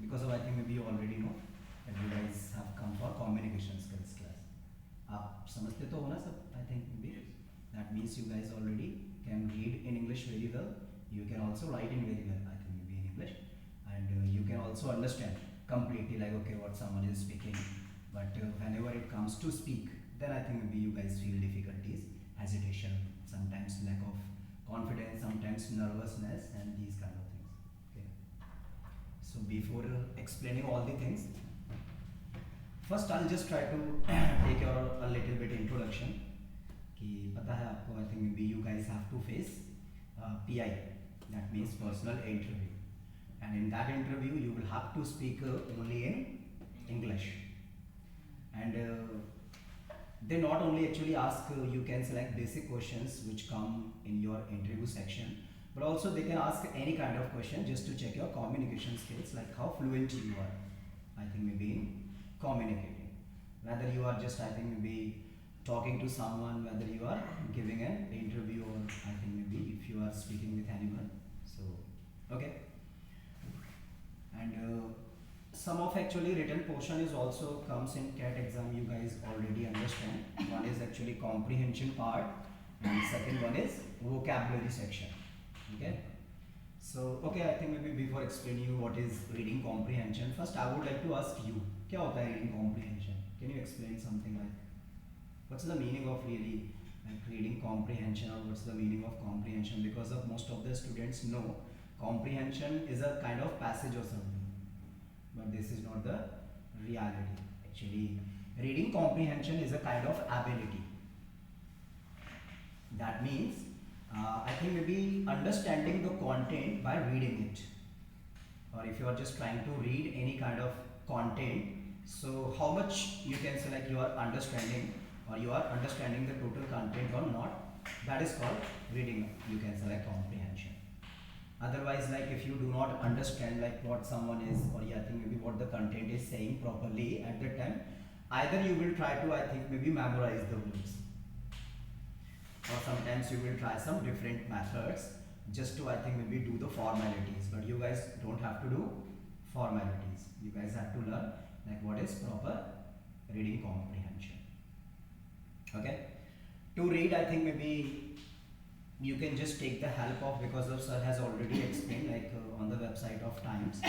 because of I think maybe you already know that you guys have come for communication skills class. आप समझते तो हो ना सब? I think maybe that means you guys already can read in English very well. You can also write in very well. I think maybe in English, and you can also understand completely like okay what someone is speaking. But whenever it comes to speak, then I think maybe you guys feel difficulties, hesitation, sometimes lack of confidence, sometimes nervousness, and these kind of things. Okay. So before explaining all the things, first I'll just try to take your a little bit introduction. कि पता है आपको I think maybe you guys have to face PI, that means personal interview, and in that interview you will have to speak only in English, and they not only actually ask you can select basic questions which come in your interview section, but also they can ask any kind of question just to check your communication skills, like how fluent you are I think maybe in communicating, whether you are just I think maybe talking to someone, whether you are giving an interview, or I think maybe if you are speaking with anyone. So okay, and some of actually written portion is also comes in CAT exam, you guys already understand. One is actually comprehension part, and second one is vocabulary section. Okay, so okay, I think maybe before explaining you what is reading comprehension, first I would like to ask you, क्या होता है reading comprehension? Can you explain something like what's the meaning of really like reading comprehension, or what's the meaning of comprehension? Because of most of the students know comprehension is a kind of passage or something, but this is not the reality. Actually, reading comprehension is a kind of ability. That means I think maybe understanding the content by reading it, or if you are just trying to read any kind of content, so how much you can say like you are understanding, or you are understanding the total content or not, that is called reading, you can say like comprehension. Otherwise, like if you do not understand like what someone is, or yeah, I think maybe what the content is saying properly at that time, either you will try to I think maybe memorize the words, or sometimes you will try some different methods just to I think maybe do the formalities, but you guys don't have to do formalities. You guys have to learn like what is proper reading comprehension. Okay, to read I think maybe you can just take the help of, because of sir has already explained like on the website of Times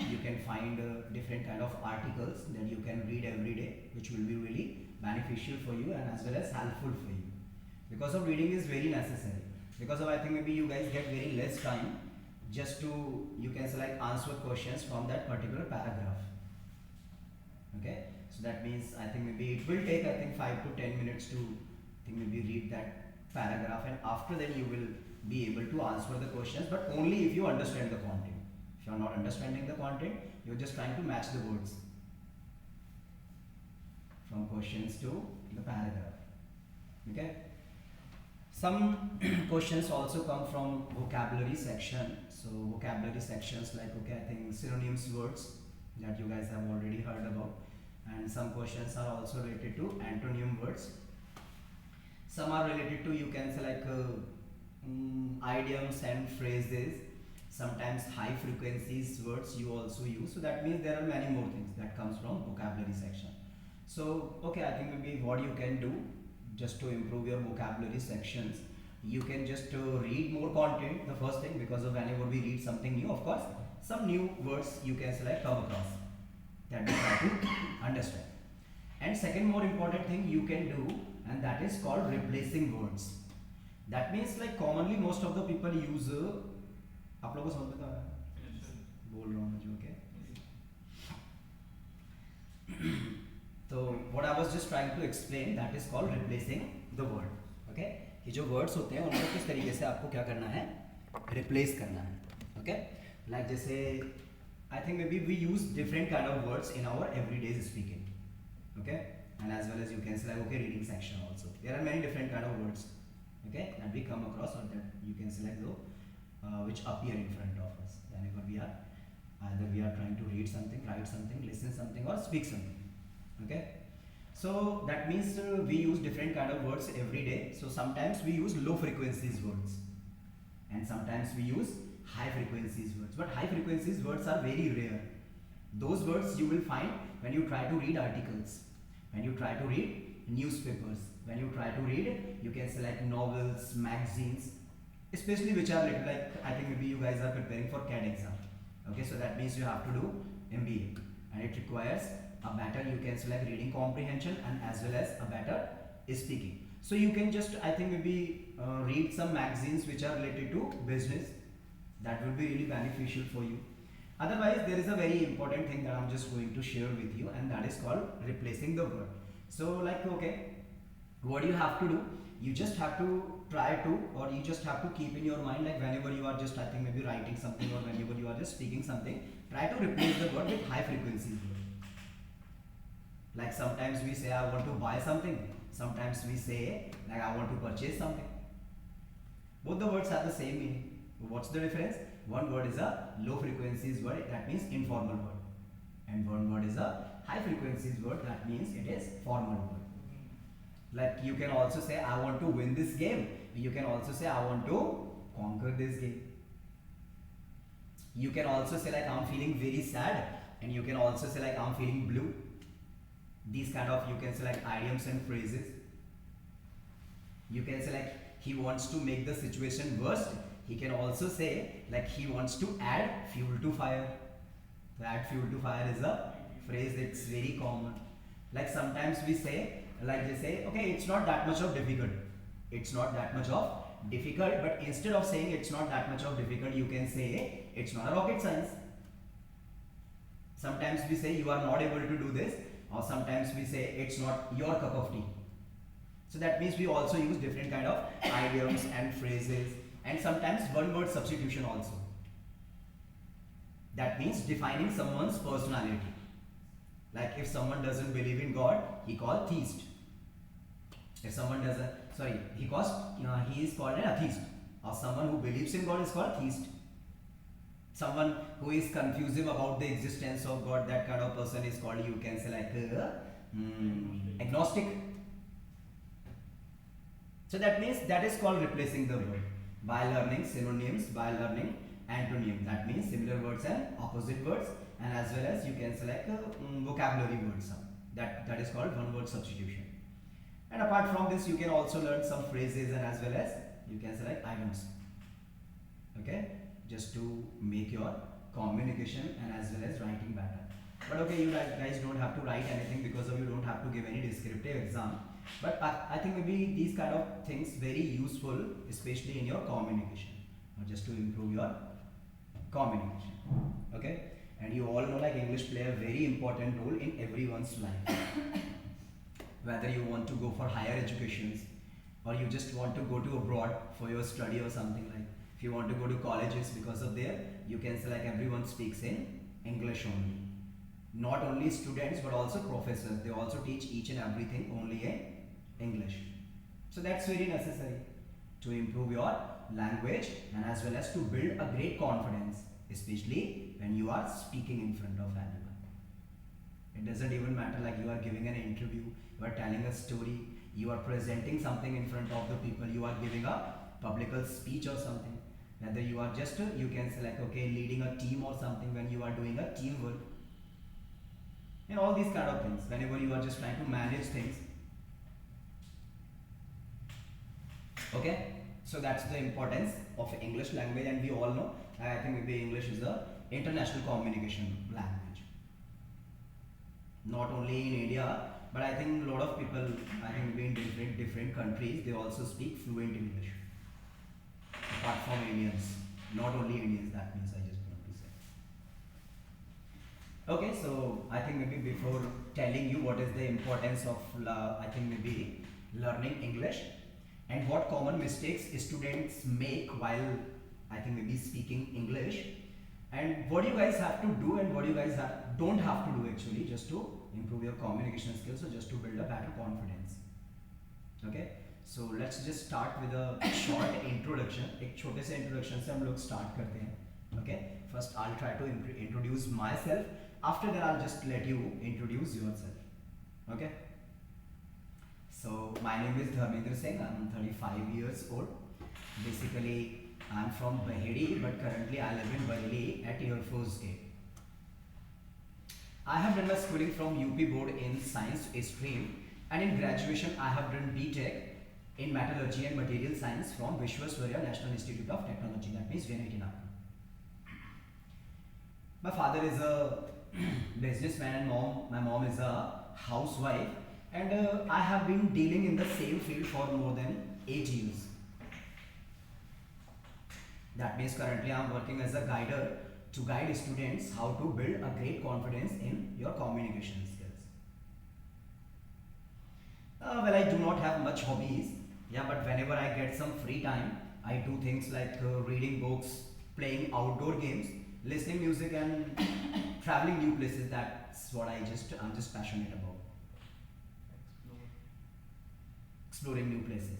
you can find different kind of articles that you can read every day, which will be really beneficial for you and as well as helpful for you, because of reading is very necessary. Because of I think maybe you guys get very less time just to you can select answer questions from that particular paragraph. Okay, so that means I think maybe it will take I think 5 to 10 minutes to think maybe read that paragraph, and after that you will be able to answer the questions, but only if you understand the content. If you are not understanding the content, you are just trying to match the words from questions to the paragraph. Okay, some questions also come from vocabulary section. So vocabulary sections like okay, I think synonyms words that you guys have already heard about, and some questions are also related to antonym words. Some are related to you can say like idioms and phrases, sometimes high frequencies words you also use. So that means there are many more things that comes from vocabulary section. So okay, I think maybe what you can do just to improve your vocabulary sections, you can just read more content, the first thing, because of whenever we read something new, of course some new words you can select come across that we try to understand. And second more important thing you can do, and that is called replacing words. That means like commonly most of the people use आप लोगों को समझ में तो आ रहा है बोल रहा हूँ मैं जो okay. तो what I was just trying to explain, that is called replacing the word. Okay, ये जो words होते हैं उनको किस तरीके से आपको क्या करना है, replace करना है. Okay, like जैसे I think maybe we use different kind of words in our everyday speaking. Okay, and as well as you can say like okay, reading section also there are many different kind of words, okay, that we come across, or that you can select those which appear in front of us whenever we are either we are trying to read something, write something, listen something, or speak something. Okay, so that means we use different kind of words every day. So sometimes we use low frequencies words, and sometimes we use high frequencies words, but high frequencies words are very rare. Those words you will find when you try to read articles, when you try to read newspapers, when you try to read, you can select novels, magazines, especially which are little like, I think maybe you guys are preparing for CAT exam. Okay, so that means you have to do MBA, and it requires a better, you can select reading comprehension and as well as a better speaking. So you can just, I think maybe read some magazines which are related to business. That will be really beneficial for you. Otherwise, there is a very important thing that I'm just going to share with you, and that is called replacing the word. So like, okay, what do you have to do? You just have to try to, or you just have to keep in your mind, like whenever you are just, I think maybe writing something, or whenever you are just speaking something, try to replace the word with high frequencies word. Like sometimes we say I want to buy something, sometimes we say like I want to purchase something. Both the words have the same meaning. What's the difference? One word is a low frequencies word, that means informal word, and one word is a high frequencies word, that means it is formal word. Like you can also say I want to win this game, you can also say I want to conquer this game. You can also say like I'm feeling very sad, and you can also say like I'm feeling blue. These kind of, you can say like idioms and phrases. You can say like he wants to make the situation worse. He can also say like he wants to add fuel to fire. To add fuel to fire is a phrase that's very common. Like sometimes we say, like they say, okay, it's not that much of difficult. It's not that much of difficult, but instead of saying it's not that much of difficult, you can say it's not a rocket science. Sometimes we say you are not able to do this, or sometimes we say it's not your cup of tea. So that means we also use different kind of idioms and phrases, and sometimes one word substitution also. That means defining someone's personality. Like if someone doesn't believe in God, he called theist. If someone doesn't, sorry, he is called an atheist. Or someone who believes in God is called theist. Someone who is confused about the existence of God, that kind of person is called, you can say like agnostic. So that means that is called replacing the word by learning synonyms, by learning antonyms. That means similar words and opposite words, and as well as you can select vocabulary words. That is called one word substitution. And apart from this, you can also learn some phrases, and as well as you can select idioms. Okay, just to make your communication and as well as writing better. But okay, you guys don't have to write anything, because of you don't have to give any descriptive exam. But I think maybe these kind of things very useful, especially in your communication, or just to improve your communication. Okay, and you all know like English play a very important role in everyone's life. Whether you want to go for higher educations, or you just want to go to abroad for your study or something, like if you want to go to colleges, because of there you can say like everyone speaks in English only. Not only students but also professors, they also teach each and everything only in English. So that's very necessary to improve your language, and as well as to build a great confidence, especially when you are speaking in front of everyone. It doesn't even matter like you are giving an interview, you are telling a story, you are presenting something in front of the people, you are giving a public speech or something. Whether you are just, you can say like, okay, leading a team or something, when you are doing a teamwork, and all these kind of things, whenever you are just trying to manage things. Okay, so that's the importance of English language, and we all know, I think maybe English is a international communication language. Not only in India, but I think a lot of people, I think maybe in different countries, they also speak fluent English. Apart from Indians, not only Indians, that means I just want to say. Okay, so I think maybe before telling you what is the importance of, I think maybe learning English, and what common mistakes students make while, I think maybe speaking English, and what you guys have to do and what you guys don't have to do actually, just to improve your communication skills, or just to build a better confidence. Okay, so let's just start with a short introduction. एक छोटे से introduction से हम लोग start करते हैं. Okay, first I'll try to introduce myself. After that I'll just let you introduce yourself. Okay. So my name is Dharmendra Singh. I'm 35 years old. Basically, I'm from Bahedi, but currently I live in Bareilly at Air Force Gate. I have done my schooling from UP board in science stream, and in graduation I have done BTech in metallurgy and material science from Vishwasvarya National Institute of Technology, that means VNIT Nagpur. My father is a businessman and my mom is a housewife, and I have been dealing in the same field for more than 8 years. That means currently I am working as a guider to guide students how to build a great confidence in your communication skills. Well, I do not have much hobbies, yeah, but whenever I get some free time, I do things like reading books, playing outdoor games, listening music, and traveling new places. That's what I'm just passionate about. Exploring new places.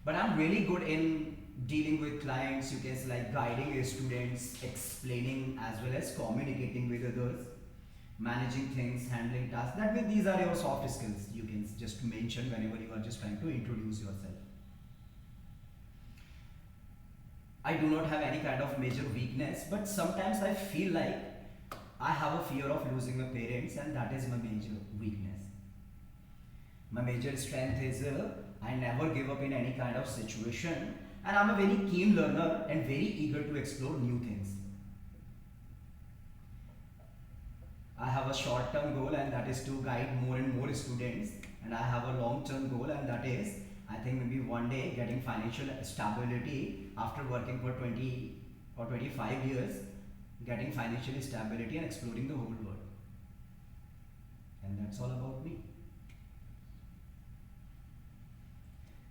But I'm really good in dealing with clients, you can say, like guiding students, explaining as well as communicating with others, managing things, handling tasks. That means these are your soft skills you can just mention whenever you are just trying to introduce yourself. I do not have any kind of major weakness, but sometimes I feel like I have a fear of losing my parents, and that is my major weakness. My major strength is I never give up in any kind of situation, and I'm a very keen learner and very eager to explore new things. I have a short-term goal, and that is to guide more and more students, and I have a long-term goal, and that is I think maybe one day getting financial stability after working for 20 or 25 years, getting financial stability and exploring the whole world. And that's all about me.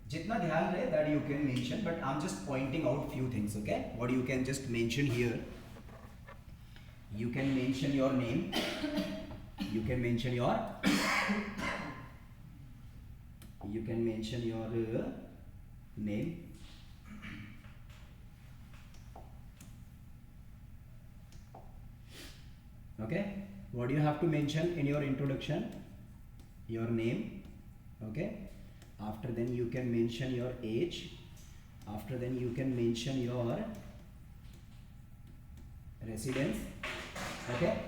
Jitna dhyan rahe that you can mention, but I'm just pointing out few things, okay? What you can just mention here. You can mention your name. You can mention your name. Okay? What do you have to mention in your introduction? Your name. Okay? After then you can mention your age. After then you can mention your residence. Okay?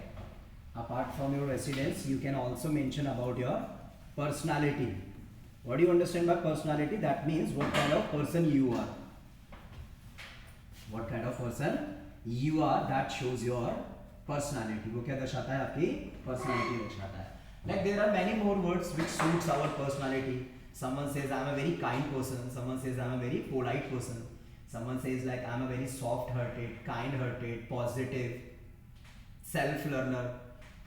Apart from your residence, you can also mention about your personality. What do you understand by personality? That means what kind of person you are. What kind of person you are, that shows your personality. वो क्या दर्शाता है? आपकी personality दर्शाता है. Like there are many more words which suits our personality. Someone says I am a very kind person. Someone says I am a very polite person. Someone says like I am a very soft-hearted, kind-hearted, positive, self-learner,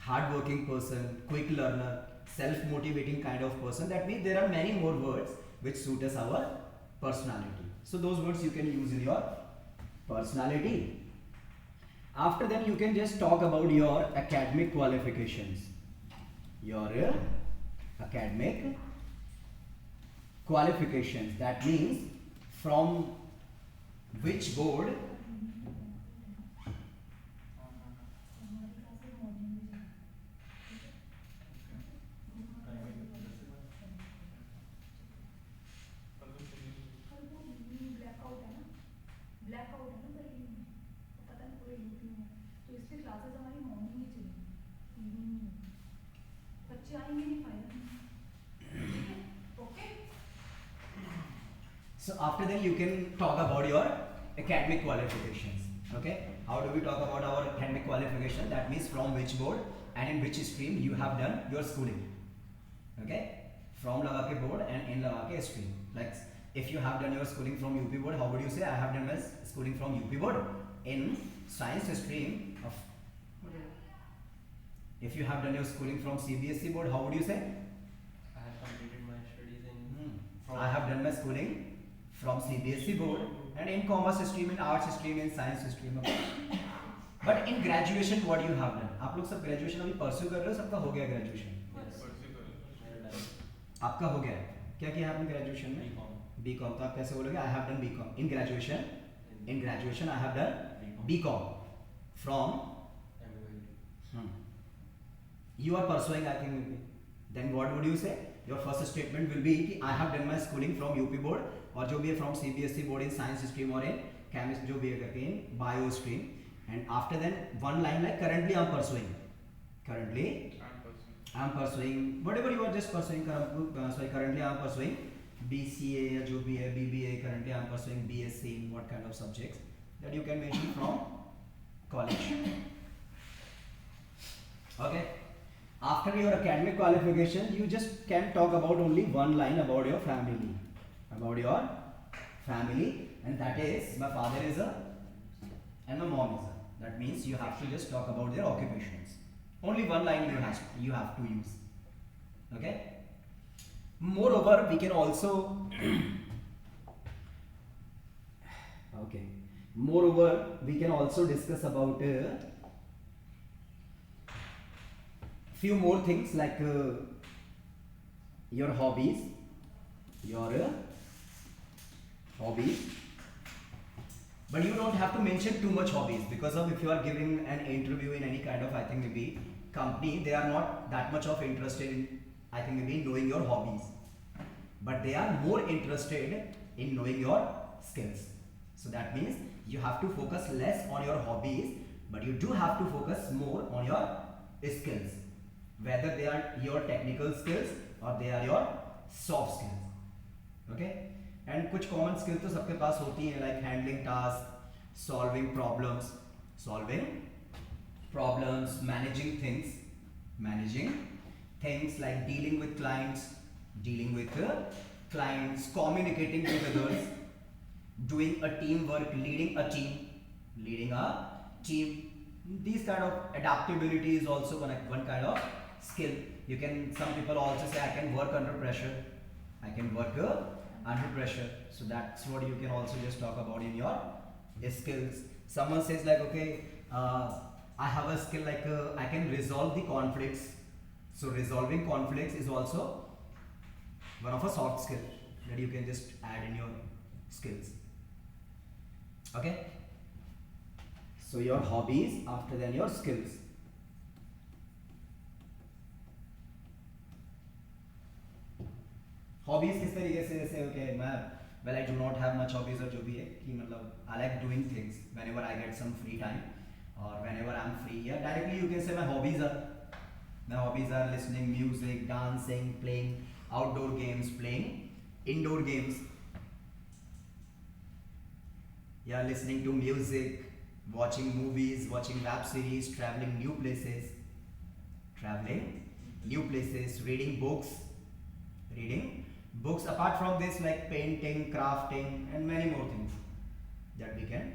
hard-working person, quick learner, self-motivating kind of person. That means there are many more words which suit us our personality. So those words you can use in your personality. After that, you can just talk about your academic qualifications. Your academic qualifications. That means from which board So after that you can talk about your academic qualifications. Okay, how do we talk about our academic qualification? That means from which board and in which stream you have done your schooling. Okay, from लगा के board and in लगा के stream. Like if you have done your schooling from UP board, how would you say I have done my schooling from UP board in science stream of. If you have done your schooling from CBSE board, how would you say? I have completed my studies in. I have done my schooling from CBSE board and in commerce stream, in arts stream, in science stream. But in graduation, what you have done? आप लोग सब graduation अभी pursue कर रहे हो? सबका हो गया graduation? आपका हो गया? क्या किया आपने graduation में? B.Com. तो आप कैसे बोलोगे? I have done B.Com. In graduation, I have done B.Com from. You are pursuing, I think. Then what would you say? Your first statement will be I have done my schooling from UP board और जो भी है from CBSE board in science stream or in chemistry जो भी है करके in bio stream, and after then one line like currently I am pursuing. Currently, I'm pursuing. I'm pursuing whatever you are just pursuing. Currently I'm pursuing BCA या जो भी है BBA. Currently I'm pursuing BSc in what kind of subjects that you can mention from college. Okay. After your academic qualification, you just can talk about only one line about your family, and that is my father is a and my mom is a. That means you have to just talk about their occupations. Only one line you have to use. Okay. Moreover, we can also okay. Moreover, we can also discuss about few more things like your hobbies, but you don't have to mention too much hobbies, because of if you are giving an interview in any kind of, I think maybe company, they are not that much of interested in, I think maybe knowing your hobbies, but they are more interested in knowing your skills. So that means you have to focus less on your hobbies, but you do have to focus more on your skills, whether they are your technical skills or they are your soft skills. Okay. And कुछ common skill तो सबके पास होती हैं, like handling task, solving problems, managing things like dealing with clients, communicating with others, doing a team work, leading a team. These kind of adaptability is also one kind of skill. You can, some people also say I can work under pressure. So that's what you can also just talk about in your skills. Someone says like, okay, I have a skill like I can resolve the conflicts. So resolving conflicts is also one of a soft skill that you can just add in your skills. Okay. So your hobbies, after then your skills. Hobbies किस तरीके से, जैसे okay मैं well I do not have much hobbies, और जो भी है कि मतलब I like doing things whenever I get some free time और व्हेनेवर आई एम फ्री, या directly you can say my hobbies are listening music, dancing, playing outdoor games, playing indoor games, या listening to music, watching movies, watching web series, traveling new places, reading books. Apart from this, like painting, crafting, and many more things that we can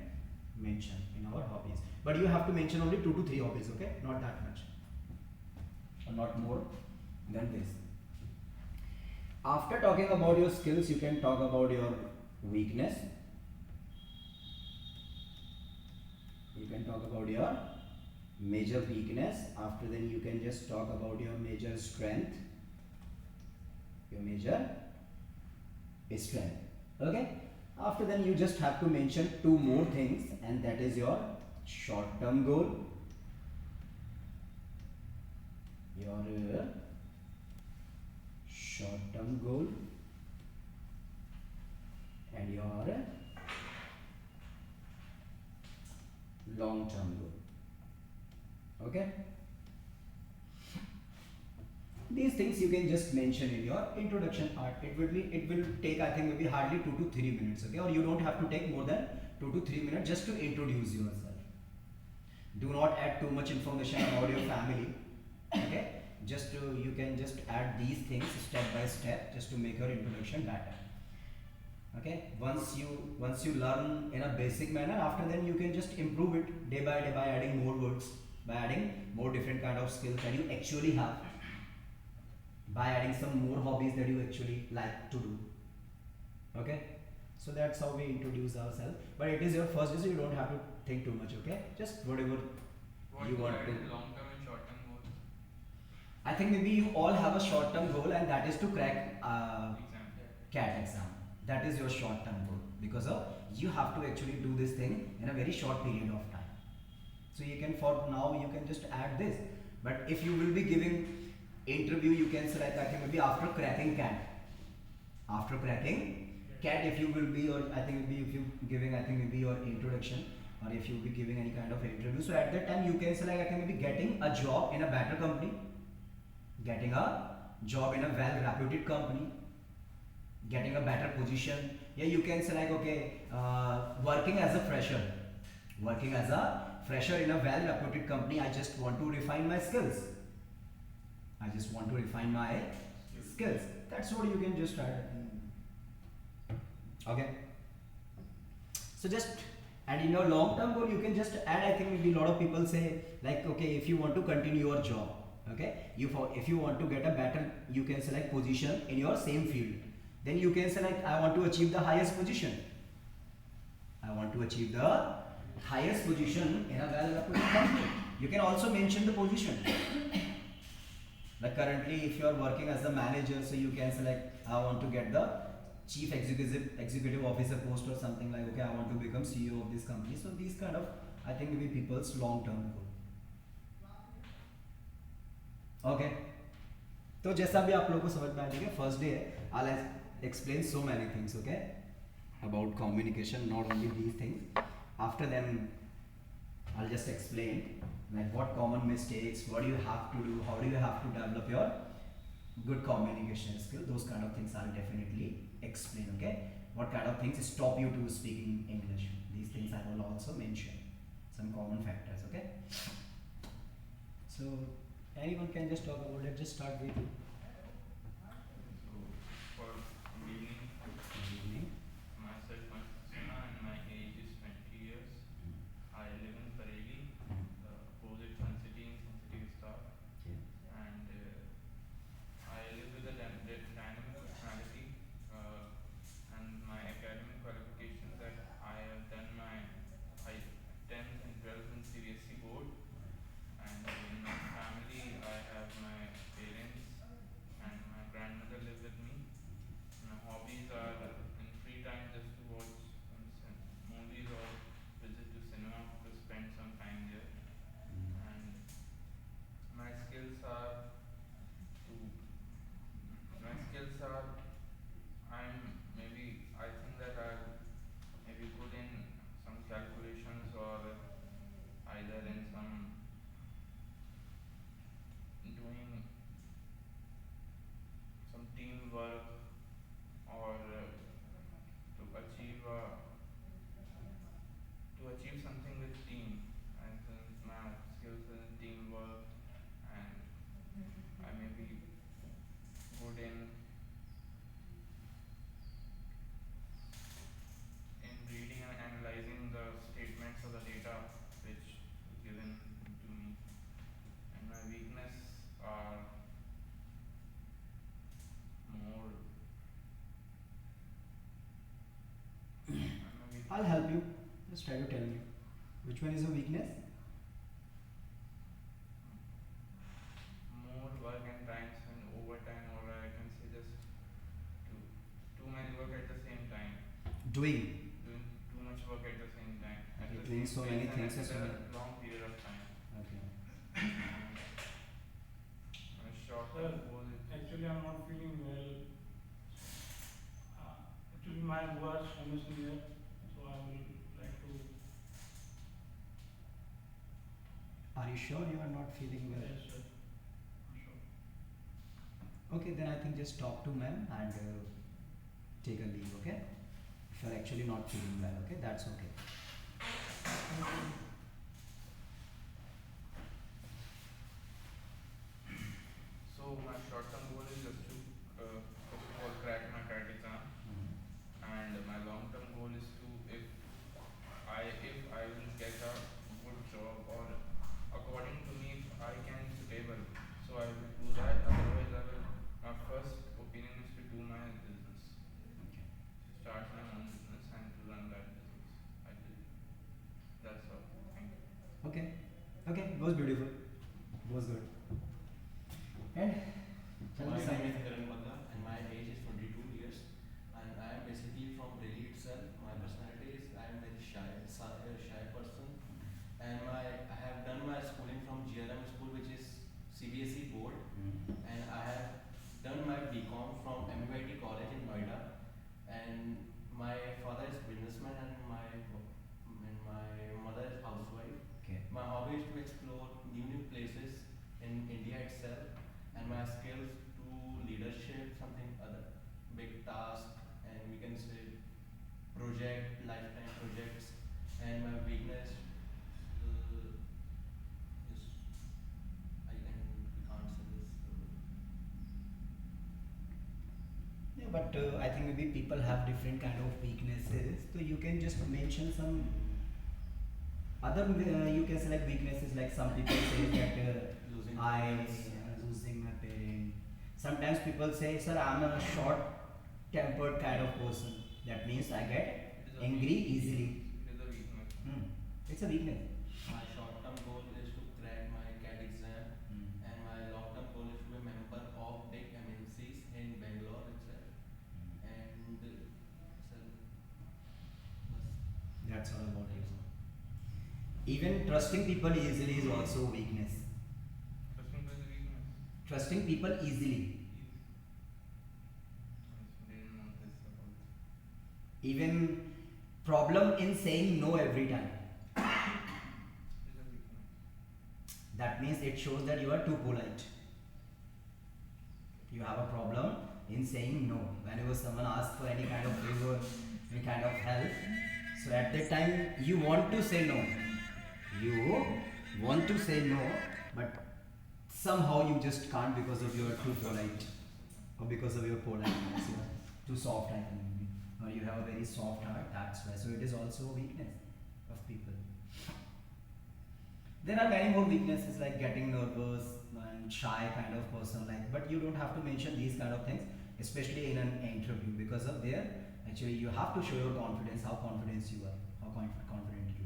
mention in our hobbies. But you have to mention only 2 to 3 hobbies, okay? Not that much, or not more than this. After talking about your skills, you can talk about your weakness. You can talk about your major weakness. After then you can just talk about your major strength. Okay. After then you just have to mention 2 more things, and that is your short term goal, and your long term goal. Okay. These things you can just mention in your introduction part. It will take, I think, maybe hardly 2 to 3 minutes, okay? Or you don't have to take more than 2 to 3 minutes just to introduce yourself. Do not add too much information about your family, okay? Just you can just add these things step by step just to make your introduction better. Okay, once you learn in a basic manner, after then you can just improve it day by day by adding more words, by adding more different kind of skills that you actually have, by adding some more hobbies that you actually like to do. Okay, so that's how we introduce ourselves, but it is your first day, so you don't have to think too much. Okay, just whatever you want to. Long term and short term goals? I think maybe you all have a short term goal, and that is to crack CAT exam. That is your short term goal, because you have to actually do this thing in a very short period of time. So you can, for now you can just add this, but if you will be giving interview, you can say like, I think maybe after cracking CAT, if you will be, or I think maybe if you giving, I think maybe your introduction, or if you'll be giving any kind of interview, so at that time you can say like I can be getting a job in a better company, getting a job in a well reputed company, getting a better position. Yeah, you can say like okay, working as a fresher, working as a fresher in a well reputed company, I just want to refine my skills, I just want to refine my skills. That's what you can just add. Okay, so just, and in your long term goal you can just add, I think maybe a lot of people say like okay, if you want to continue your job, okay, if you want to get a better, you can select position in your same field, then you can say like I want to achieve the highest position, I want to achieve the highest position in a well reputed company. You can also mention the position. Like currently if you are working as a manager, so you can select I want to get the chief executive officer post or something, like okay I want to become CEO of this company. So these kind of, I think maybe people's long term goal. Okay, तो जैसा भी आप लोगों को समझ में आ जाएगा, first day है, I'll explain so many things, okay, about communication, not only these things. After them I'll just explain like what common mistakes, what do you have to do, how do you have to develop your good communication skill, those kind of things I'll definitely explain, okay, what kind of things stop you to speaking English, these things I will also mention, some common factors, okay. So anyone can just talk about, let's just start with you. So, for beginning, Good evening. myself, Sena, and my age is 20 years. I live in Bareilly, opposite Sun City in Sun City Star, Okay. and I live with a dynamic personality, and my academic qualifications that I have done my 10th and 12th in CBSE board, and in my family I have my parents and my grandmother live with me. My hobbies are in free time just to watch movies or visit to cinema to spend some time there. And my skills are to my skills are I think that I'm maybe good in some calculations or either in some doing some teamwork or to achieve something with team. And since my skills in teamwork, and I may be good in reading and analyzing the statements of the data which is given to me. And my weakness are more I'll help you, just try to tell me which one is your weakness. more work and time spent overtime, or I can say just too many work at the same time, Doing. doing too much work at the same time, at Okay, the doing same so pace many and things at and so a many. long period of time. Okay. My short Sir, goal is actually I'm not feeling well. Actually my words promising here, so I will like to. Are you sure you are not feeling well? Yes, sir. Sure. Okay, then I think just talk to ma'am and take a leave, okay? If you're actually not feeling well, okay? That's okay. so my short term goal is just to first of all crack my CAT exam, and my long term goal is to if I will get a good job, or according to me if I can suitable, so I will do that. Otherwise I will, my first opinion is to do my business, Okay. to start my own business and to run that business. I did. That's all. Thank you. Okay. Okay, was beautiful. Was good. And tell My me name something. is Karan Banda and my age is 22 years, and I am basically from Delhi itself. My personality is I am very shy person, and I have done my schooling from GRM school, which is CBSE board, and I have done my BCom from MUIT College in Noida, and my father is businessman and my mother but I think maybe people have different kind of weaknesses. So you can just mention some other. You can select weaknesses like some people say that Losing I parents. losing my parent. Sometimes people say, sir, I'm a short-tempered kind of person. That means I get It is a angry easily. It is a weakness. Hmm. It's a weakness. My short-term goal is to crack my CAT exam, Hmm. and my long-term goal is to be a member of big MNCs in Bangalore itself. And so, That's all about you. Even trusting people easily is also a weakness. Trusting is a weakness. Trusting people easily. I didn't know this about. Even problem in saying no every time. It is a weakness. That means it shows that you are too polite. You have a problem in saying no. Whenever someone asks for any kind of favor, any kind of help, so at that time you want to say no. You want to say no, but somehow you just can't because of your too polite or because of your politeness. You are too soft, I think, maybe. Or you have a very soft heart, that's why. So it is also a weakness of people. There are many more weaknesses like getting nervous and shy kind of person, like, but you don't have to mention these kind of things, especially in an interview, because of there actually you have to show your confidence, how confident you are, how confident you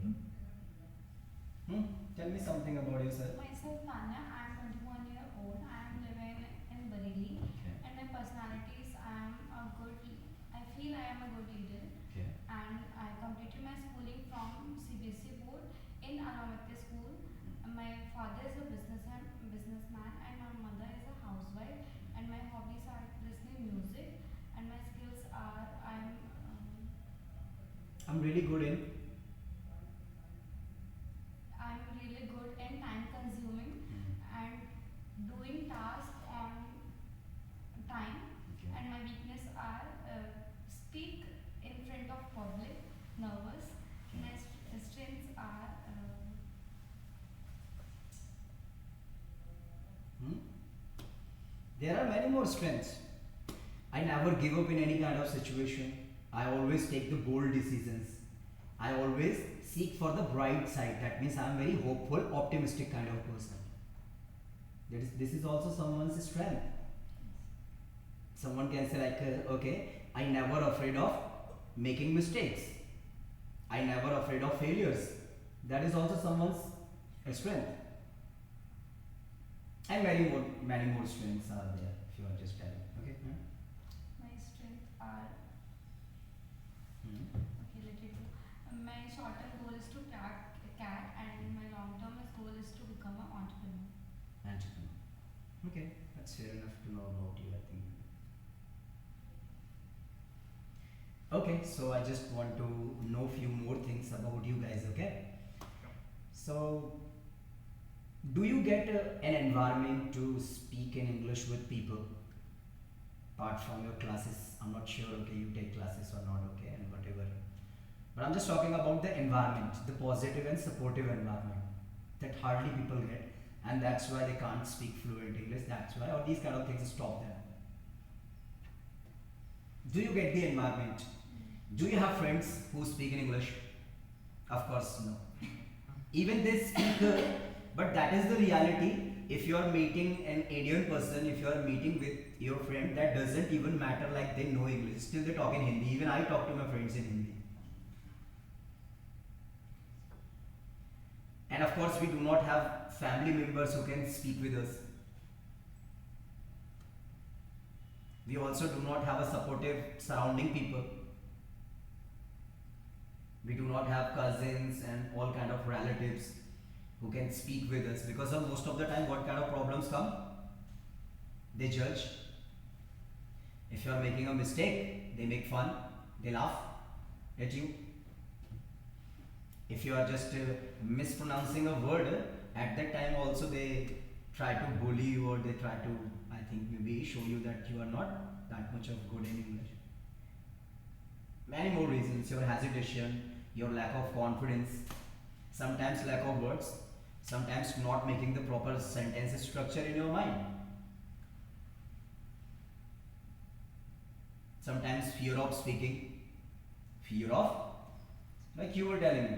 are. Tell me something about yourself. Myself, Tanya. I am 21 years old. I am living in Bareilly, Okay. and my personality is I am a good. I feel I am a good leader, Okay. and I completed my schooling from CBSE board in Anavatya school. My father is a businessman, and my mother is a housewife. And my hobbies are listening music, and my skills are I'm really good in. I'm really good in time consuming and doing tasks on time. Okay. And my weakness are speak in front of public, nervous. My strengths are There are many more strengths. I never give up in any kind of situation. I always take the bold decisions. I always seek for the bright side. That means I am very hopeful, optimistic kind of person. This is also someone's strength. Someone can say like, okay, I never afraid of making mistakes. I never afraid of failures. That is also someone's strength. And many more strengths are there if you are just telling. Okay. my strengths are Hmm. okay. Let it go. My short-term goal is to crack CAT, and my long-term goal is to become an entrepreneur. Entrepreneur. Okay, that's fair enough to know about you, I think. Okay, so I just want to know few more things about you guys, okay? So, do you get an environment to speak in English with people? Apart from your classes, I'm not sure, okay, you take classes or not, okay, and whatever. But I'm just talking about the environment, the positive and supportive environment that hardly people get, and that's why they can't speak fluent English. That's why all these kind of things stop them. Do you get the environment? Do you have friends who speak in English? Of course, no. Even they speak, but that is the reality. If you are meeting an Indian person, if you are meeting with your friend, that doesn't even matter, like they know English. Still they talk in Hindi. Even I talk to my friends in Hindi. And of course, we do not have family members who can speak with us. We also do not have a supportive surrounding people. We do not have cousins and all kind of relatives who can speak with us, because of most of the time what kind of problems come? They judge. If you are making a mistake, they make fun, they laugh at you. If you are just mispronouncing a word, at that time also they try to bully you, or they try to, I think, maybe show you that you are not that much of good in English. Many more reasons: your hesitation, your lack of confidence, sometimes lack of words, sometimes not making the proper sentence structure in your mind. Sometimes fear of speaking, fear of, like you were telling me,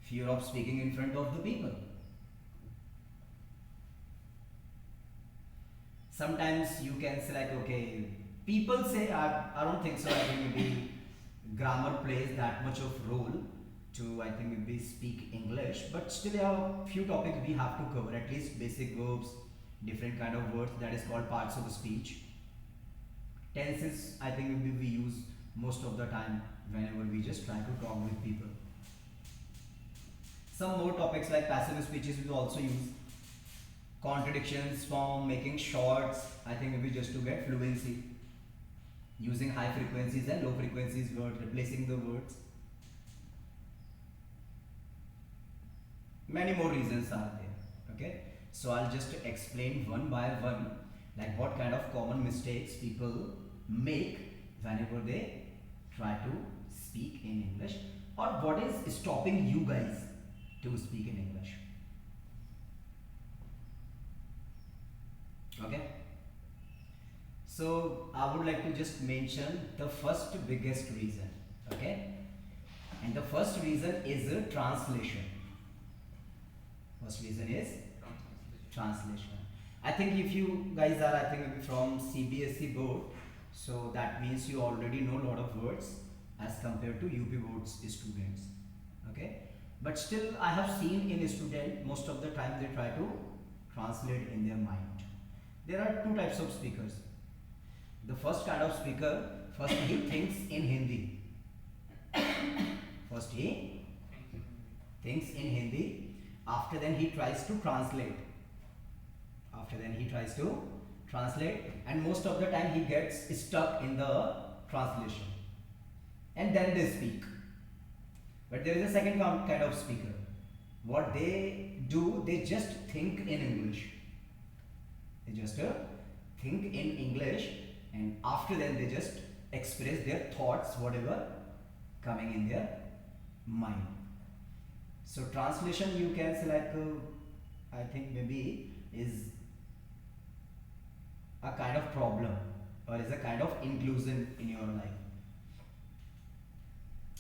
fear of speaking in front of the people. Sometimes you can say like, okay, people say, I don't think so, I think maybe grammar plays that much of role to, I think maybe speak English, but still there are few topics we have to cover, at least basic verbs, different kind of words, that is called parts of speech. Tenses, I think maybe we use most of the time whenever we just try to talk with people. Some more topics like passive speeches we also use. Contradictions, form, making shorts, I think maybe just to get fluency. Using high frequencies and low frequencies words, replacing the words. Many more reasons are there. Okay, so I'll just explain one by one, like what kind of common mistakes people make whenever they try to speak in English, or what is stopping you guys to speak in English. Okay, so I would like to just mention the first biggest reason. Okay, and the first reason is a translation. First reason is translation. I think if you guys are, I think maybe from CBSE board, so that means you already know a lot of words as compared to UP boards students. Okay, but still I have seen in a student most of the time they try to translate in their mind. There are two types of speakers. The first kind of speaker, first he thinks in Hindi. First he thinks in Hindi. After then he tries to translate. After then he tries to translate, and most of the time he gets stuck in the translation. And then they speak. But there is a second kind of speaker. What they do, they just think in English. They just think in English, and after then they just express their thoughts, whatever coming in their mind. So translation you can say like, I think maybe is a kind of problem, or is a kind of inclusion in your life.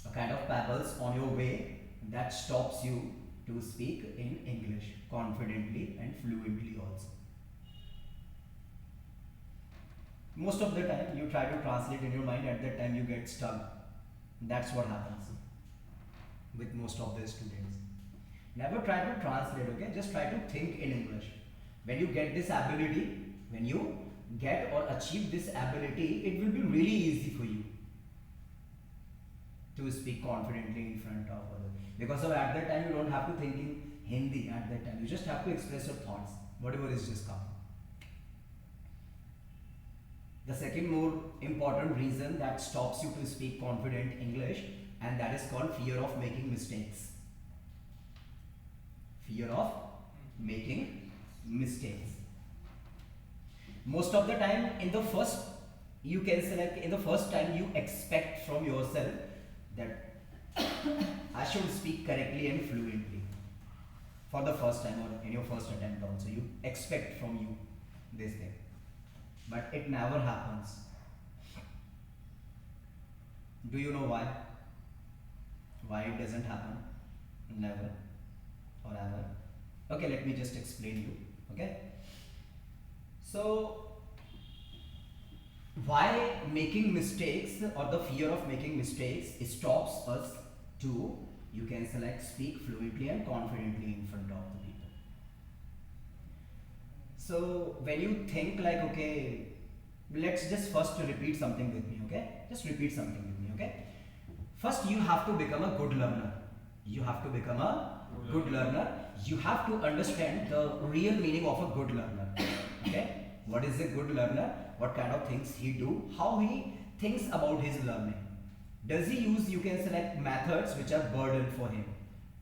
A kind of pebbles on your way that stops you to speak in English confidently and fluently also. Most of the time you try to translate in your mind, at that time you get stuck. That's what happens with most of the students. Never try to translate, okay? Just try to think in English. When you get this ability, when you get or achieve this ability, it will be really easy for you to speak confidently in front of others. Because at that time you don't have to think in Hindi at that time. You just have to express your thoughts, whatever is just coming. The second more important reason that stops you to speak confident English, and that is called fear of making mistakes. Fear of making mistakes. Most of the time in the first, you can say like in the first time you expect from yourself that I should speak correctly and fluently. For the first time or in your first attempt also, you expect from you this thing. But it never happens. Do you know why? Why it doesn't happen? Never or ever. Okay, let me just explain you. Okay. So, why making mistakes or the fear of making mistakes stops us to, you can select, speak fluently and confidently in front of the people. So when you think like, okay, let's just first repeat something with me, okay? Just repeat something with me, okay? First you have to become a good learner. You have to become a good learner. You have to understand the real meaning of a good learner, okay? What is a good learner? What kind of things he do? How he thinks about his learning? Does he use, you can select methods which are burden for him?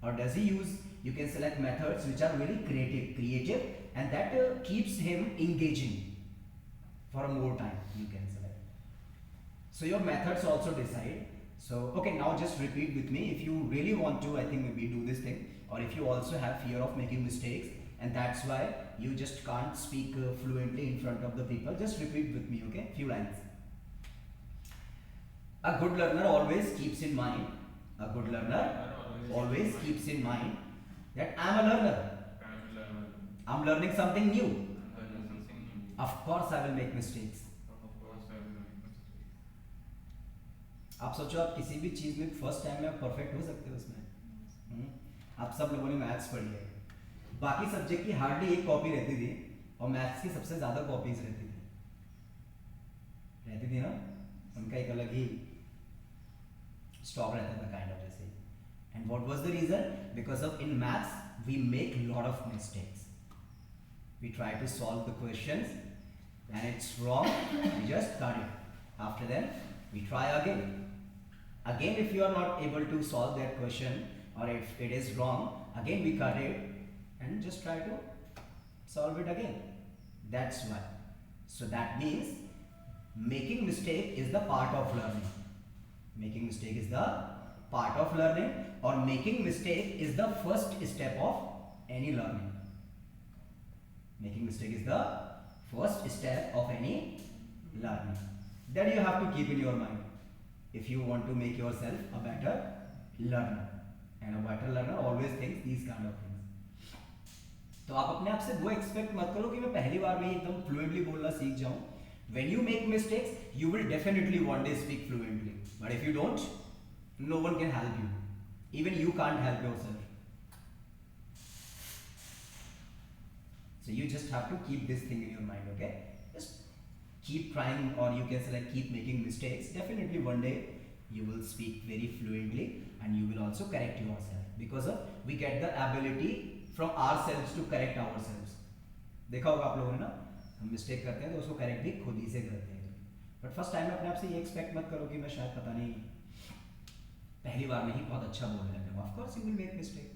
Or does he use, you can select methods which are really creative and that keeps him engaging for more time, you can select. So your methods also decide. So, okay, now just repeat with me. If you really want to, I think maybe do this thing, or if you also have fear of making mistakes and that's why you just can't speak fluently in front of the people, just repeat with me, okay? Few lines. A good learner always keeps in mind. A good learner always keeps in mind that I'm a learner. I'm learning. I'm learning something new. Learning something new. Of course, I will make mistakes. Of course, I will make mistakes. आप सोचो आप किसी भी चीज़ में first time में आप perfect हो सकते हो उसमें। आप सब लोगों ने मैथ्स पढ़ी है, बाकी सब्जेक्ट की हार्डली एक कॉपी रहती थी और मैथ्स की सबसे ज़्यादा कॉपीज रहती थी ना, उनका एक अलग ही स्टॉक रहता था काइंड ऑफ जैसे। And what was the reason? Because of in maths we make lot of mistakes, we try to solve the questions and it's wrong, we just cut it. After that, we try again. Again, if you are not able to solve that question or if it is wrong, again we cut it and just try to solve it again. That's why. So that means making mistake is the part of learning. Making mistake is the part of learning, or making mistake is the first step of any learning. Making mistake is the first step of any learning. That you have to keep in your mind if you want to make yourself a better learner. And a better learner always thinks these kind of things. तो आप अपने आप से वो expect मत करो कि मैं पहली बार में ही एकदम फ्लुएंटली बोलना सीख जाऊं. When you make mistakes, you will definitely one day speak fluently. But if you don't, no one can help you. Even you can't help yourself. So you just have to keep this thing in your mind, okay? Just keep trying, or you can say like keep making mistakes. Definitely one day you will speak very fluently and you will also correct yourself, because of we get the ability from ourselves to correct ourselves. देखा होगा आप लोगों ने ना, हम mistake करते हैं तो उसको करेक्ट भी खुद ही से करते हैं. बट फर्स्ट टाइम में अपने आप से ये एक्सपेक्ट मत करो कि मैं शायद पता नहीं पहली बार में ही बहुत अच्छा बोलने लग जाऊँ. Of course you will make mistake.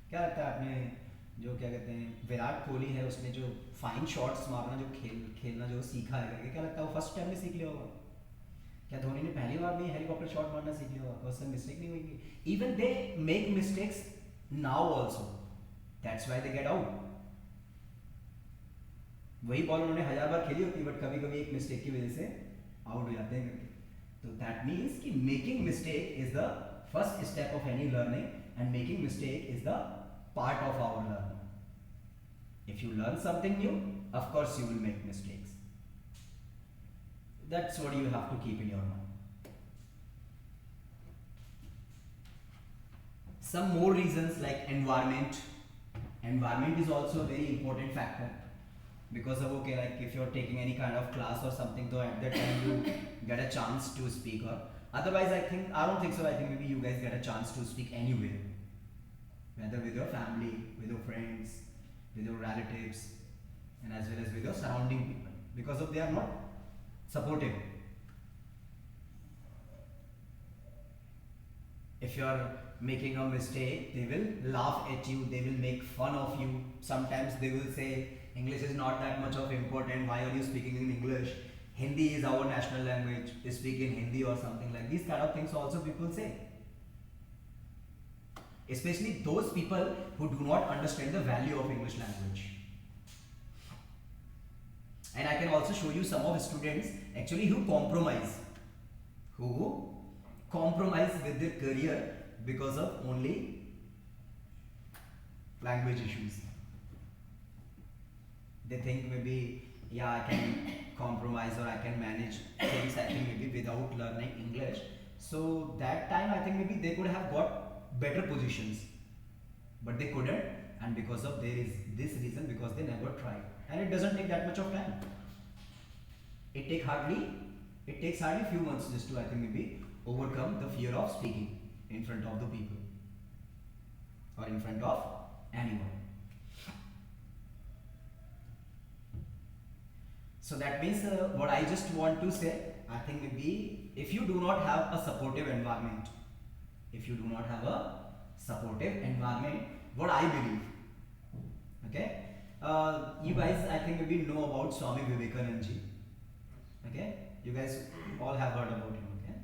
क्या लगता है आपने जो क्या कहते हैं विराट कोहली है, उसने जो फाइन शॉट्स मारना जो खेलना जो सीखा है करके, क्या लगता है वो फर्स्ट टाइम में सीख लिया होगा? क्या धोनी ने पहली बार में हेलीकॉप्टर शॉट मारना सीख लिया होगा? उससे मिस्टेक नहीं होगी. Even they make mistakes now also, that's why they get out. वही बॉल उन्होंने 1000 बार खेली होती, बट कभी कभी एक मिस्टेक की वजह से आउट हो जाते हैं. तो दैट मीन्स कि making mistake is the first step of any learning, and making mistake is the part of our learning. If you learn something new, of course you will make mistakes. That's what you have to keep in your mind. Some more reasons like environment. Environment is also a very important factor, because of okay, like if you're taking any kind of class or something, so at that time you get a chance to speak, or otherwise I don't think so. I think maybe you guys get a chance to speak anywhere, whether with your family, with your friends, with your relatives, and as well as with your surrounding people, because of they are not supportive. If you are making a mistake, they will laugh at you, they will make fun of you. Sometimes they will say English is not that much of important, why are you speaking in English? Hindi is our national language, speak in Hindi or something like these kind of things also people say. Especially those people who do not understand the value of English language. And I can also show you some of students actually who compromise with their career because of only language issues. They think maybe, yeah, I can compromise or I can manage things, I think maybe without learning English. So that time I think maybe they could have got better positions, but they couldn't, and because of there is this reason, because they never tried. And it doesn't take that much of time. It takes hardly few months just to I think maybe overcome the fear of speaking in front of the people or in front of anyone. So that means what I just want to say, I think maybe if you do not have a supportive environment, what I believe, okay, you guys I think maybe know about Swami Vivekananda ji, okay, you guys all have heard about him, okay.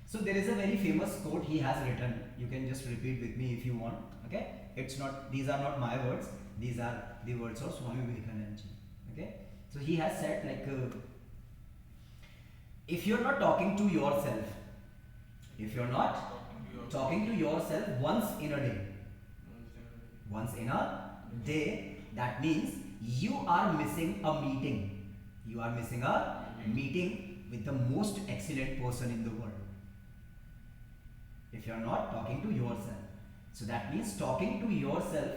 So there is a very famous quote he has written, you can just repeat with me if you want, okay. These are not my words, these are the words of Swami Vivekananda ji, okay. So he has said like if you're not talking to yourself, If you're not talking to yourself once in a day, once in a day, that means you are missing a meeting. You are missing a meeting with the most excellent person in the world. If you are not talking to yourself. So that means talking to yourself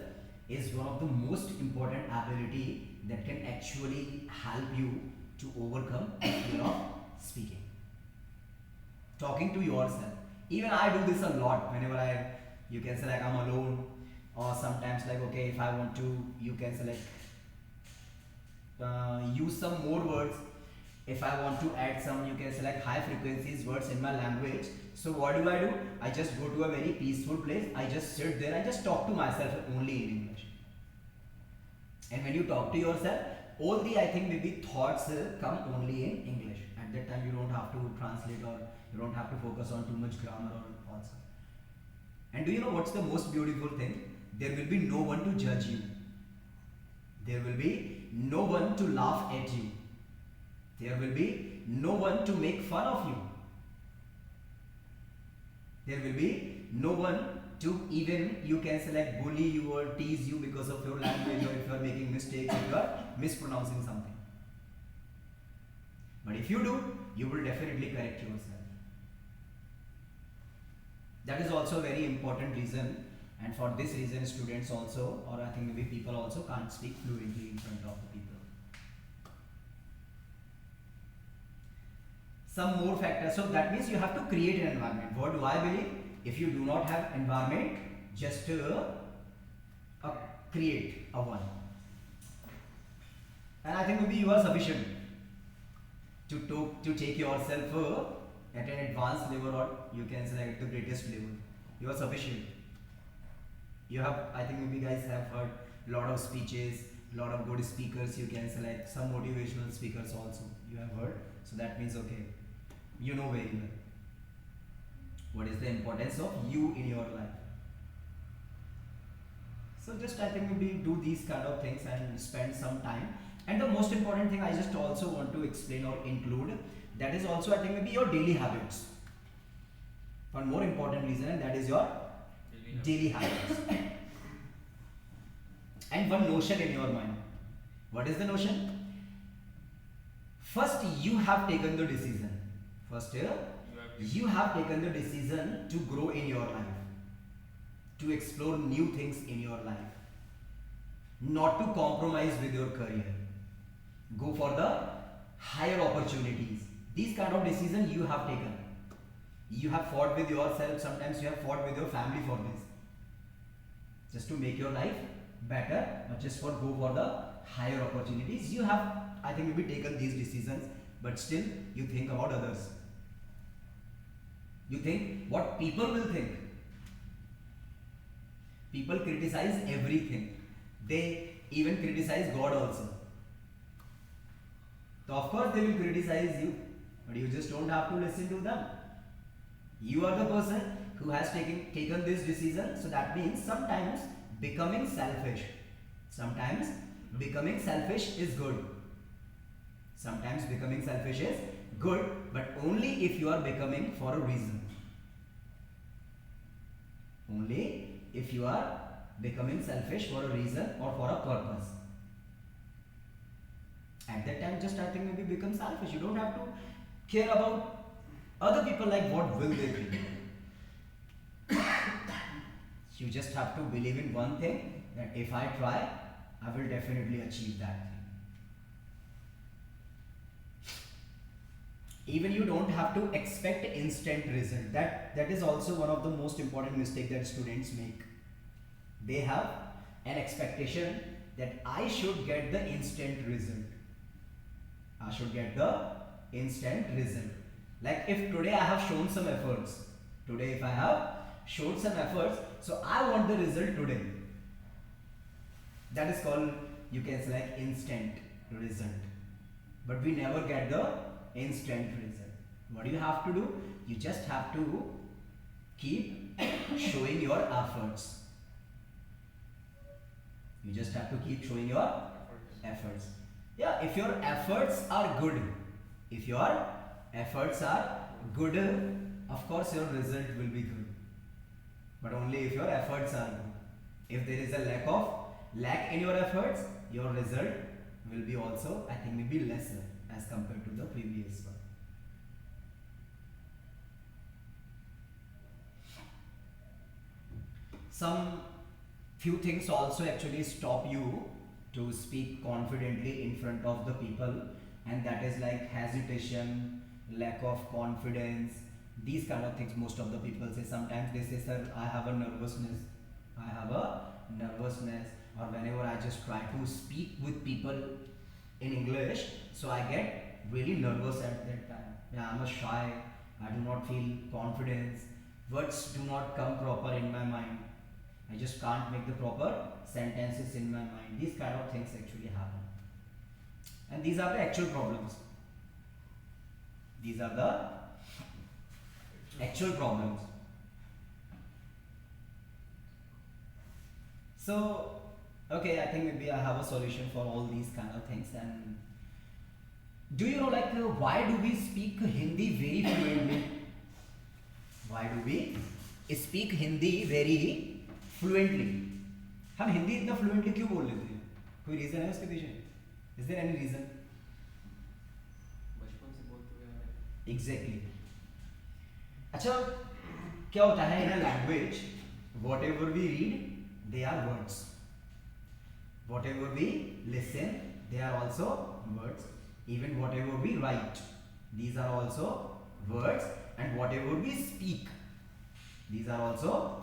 is one of the most important ability that can actually help you to overcome fear of speaking. Talking to yourself. Even I do this a lot whenever you can say like I'm alone, or sometimes like okay, if I want to, you can say like use some more words. If I want to add some, you can say like high frequencies words in my language. So what do? I just go to a very peaceful place. I just sit there. I just talk to myself only in English. And when you talk to yourself, all the I think maybe thoughts come only in English. At that time, you don't have to translate or you don't have to focus on too much grammar or also. And do you know what's the most beautiful thing? There will be no one to judge you. There will be no one to laugh at you. There will be no one to make fun of you. There will be no one to even, you can say like bully you or tease you because of your language, or if you are making mistakes, if you are mispronouncing something. But if you do, you will definitely correct yourself. That is also a very important reason, and for this reason students also, or I think maybe people also can't speak fluently in front of the people. Some more factors. So that means you have to create an environment. What do I believe? If you do not have environment, just create a one. And I think maybe you are sufficient to take yourself at an advanced level, or you can say at the greatest level. You are sufficient. You have, I think maybe guys have heard lot of speeches, lot of good speakers, you can say like some motivational speakers also you have heard. So that means okay, you know very well what is the importance of you in your life. So just I think maybe do these kind of things and spend some time. And the most important thing I just also want to explain or include, that is also I think maybe your daily habits. One more important reason, and that is your daily habits. And one notion in your mind. What is the notion? First you have taken the decision. First you have taken the decision to grow in your life, to explore new things in your life, not to compromise with your career, go for the higher opportunities. These kind of decisions you have taken. You have fought with yourself, sometimes you have fought with your family for this, just to make your life better, not just for go for the higher opportunities. You have, I think, maybe taken these decisions, but still you think about others. You think what people will think. People criticize everything. They even criticize God also. So of course they will criticize you, but you just don't have to listen to them. You are the person who has taken this decision. So that means sometimes becoming selfish. Sometimes becoming selfish is good. Sometimes becoming selfish is good, but only if you are becoming for a reason. Only if you are becoming selfish for a reason or for a purpose. At that time, just I think maybe become selfish. You don't have to care about other people, like what will they think. You just have to believe in one thing, that if I try, I will definitely achieve that thing. Even you don't have to expect instant result. That is also one of the most important mistake that students make. They have an expectation that I should get the instant result. I should get the instant result. Like if today I have shown some efforts, today if I have showed some efforts, so I want the result today. That is called, you can say like instant result. But we never get the instant result. What do you have to do? You just have to keep showing your efforts. You just have to keep showing your efforts. Yeah, if your efforts are good, if your efforts are good, of course your result will be good, but only if your efforts are good. If there is a lack in your efforts, your result will be also, I think, maybe lesser as compared to the previous one. Some few things also actually stop you to speak confidently in front of the people, and that is like hesitation, lack of confidence, these kind of things. Most of the people say, sometimes they say, sir, I have a nervousness, or whenever I just try to speak with people in English, so I get really nervous at that time. Yeah, I'm a shy, I do not feel confidence, words do not come proper in my mind, I just can't make the proper sentences in my mind. These kind of things actually happen. And these are the actual problems. These are the actual problems. So, okay, I think maybe I have a solution for all these kind of things. And do you know, like, why do we speak Hindi very fluently? Why do we speak Hindi very fluently? हम हिंदी इतना fluently क्यों बोल लेते हैं? कोई reason है उसके पीछे? Is there any reason? बचपन से बोलते हुए आ रहे हैं। Exactly. अच्छा, क्या होता है in a language, whatever we read, they are words. Whatever we listen, they are also words. Even whatever we write, these are also words. And whatever we speak, these are also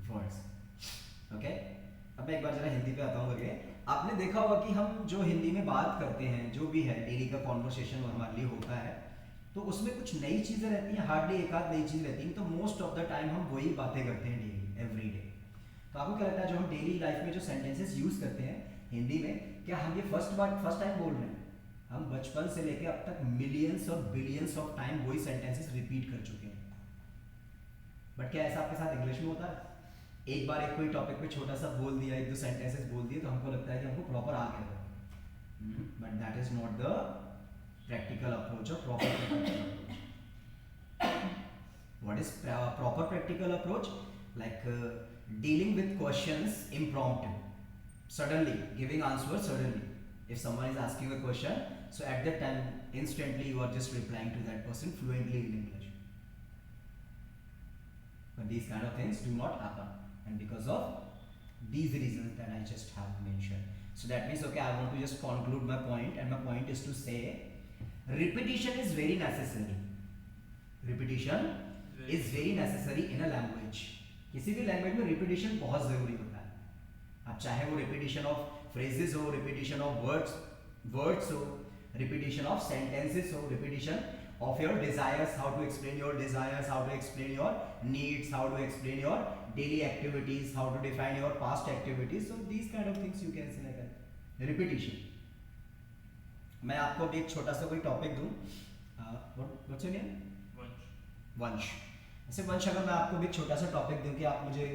words. Okay? अब मैं एक बार जरा हिंदी पे आता हूँ करके। आपने देखा होगा कि हम जो हिंदी में बात करते हैं, जो भी है डेली का कॉन्वर्सेशन हमारे लिए होता है, तो उसमें कुछ नई चीज़ें रहती हैं, हार्डली एक आध नई चीज़ रहती है, तो मोस्ट ऑफ द टाइम हम वही बातें करते हैं डेली, एवरी डे। तो आपको क्या लगता है, जो हम डेली लाइफ में जो सेंटेंसेस यूज़ करते हैं हिंदी में, क्या हम ये फर्स्ट टाइम बोल रहे हैं? हम बचपन से लेके अब तक मिलियंस और बिलियंस ऑफ टाइम वही सेंटेंसेस रिपीट कर चुके हैं। बट क्या ऐसा आपके साथ इंग्लिश में होता है? एक बार एक कोई टॉपिक पे छोटा सा बोल दिया, एक दो सेंटेंसेस बोल दिए, तो हमको लगता है कि हमको प्रॉपर आ गया। But that is not the practical approach और proper practical approach. What is proper practical approach? Like dealing with questions impromptu, suddenly giving answer suddenly. If someone is asking a question, so at that time instantly you are just replying to that person fluently in English. But these kind of things do not happen, and because of these reasons that I just have mentioned. So that means, okay, I want to just conclude my point, and my point is to say repetition is very necessary. Repetition is very necessary in a language. किसी भी language में repetition बहुत ज़रूरी होता है। अब चाहे वो रिपीटिशन ऑफ फ्रेजेस हो, रिपीटिशन ऑफ वर्ड्स हो, रिपीटिशन ऑफ सेंटेंसेस हो, repetition of your desires, how to explain your desires, how to explain your needs, how to explain your daily activities, how to define your past activities. So these kind of things you can say like that. Repetition. मैं आपको भी एक छोटा सा कोई topic दूँ, what's your name? वंश। ऐसे वंश, अगर मैं आपको भी एक छोटा सा टॉपिक दूँ कि आप मुझे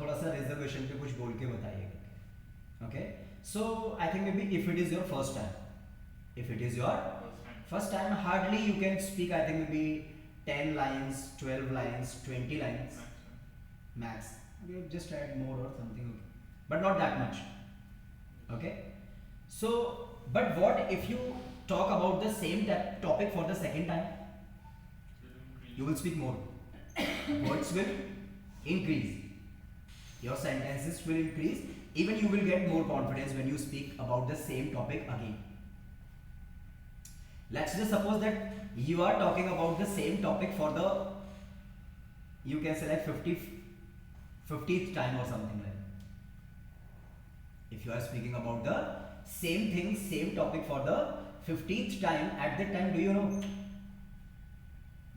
थोड़ा सा रिजर्वेशन पे कुछ बोल के बताइएगा। Okay? So I think maybe if it is your first time, if it is your first time, hardly you can speak, I think maybe 10 lines, 12 lines, 20 lines max. Okay, just add more or something, okay, but not that much. Okay, so but what if you talk about the same topic for the second time? You will speak more. Words will increase, your sentences will increase, even you will get more confidence when you speak about the same topic again. Let's just suppose that you are talking about the same topic for the, you can say like 50th time or something like that. If you are speaking about the same thing, same topic for the 50th time, at that time, do you know,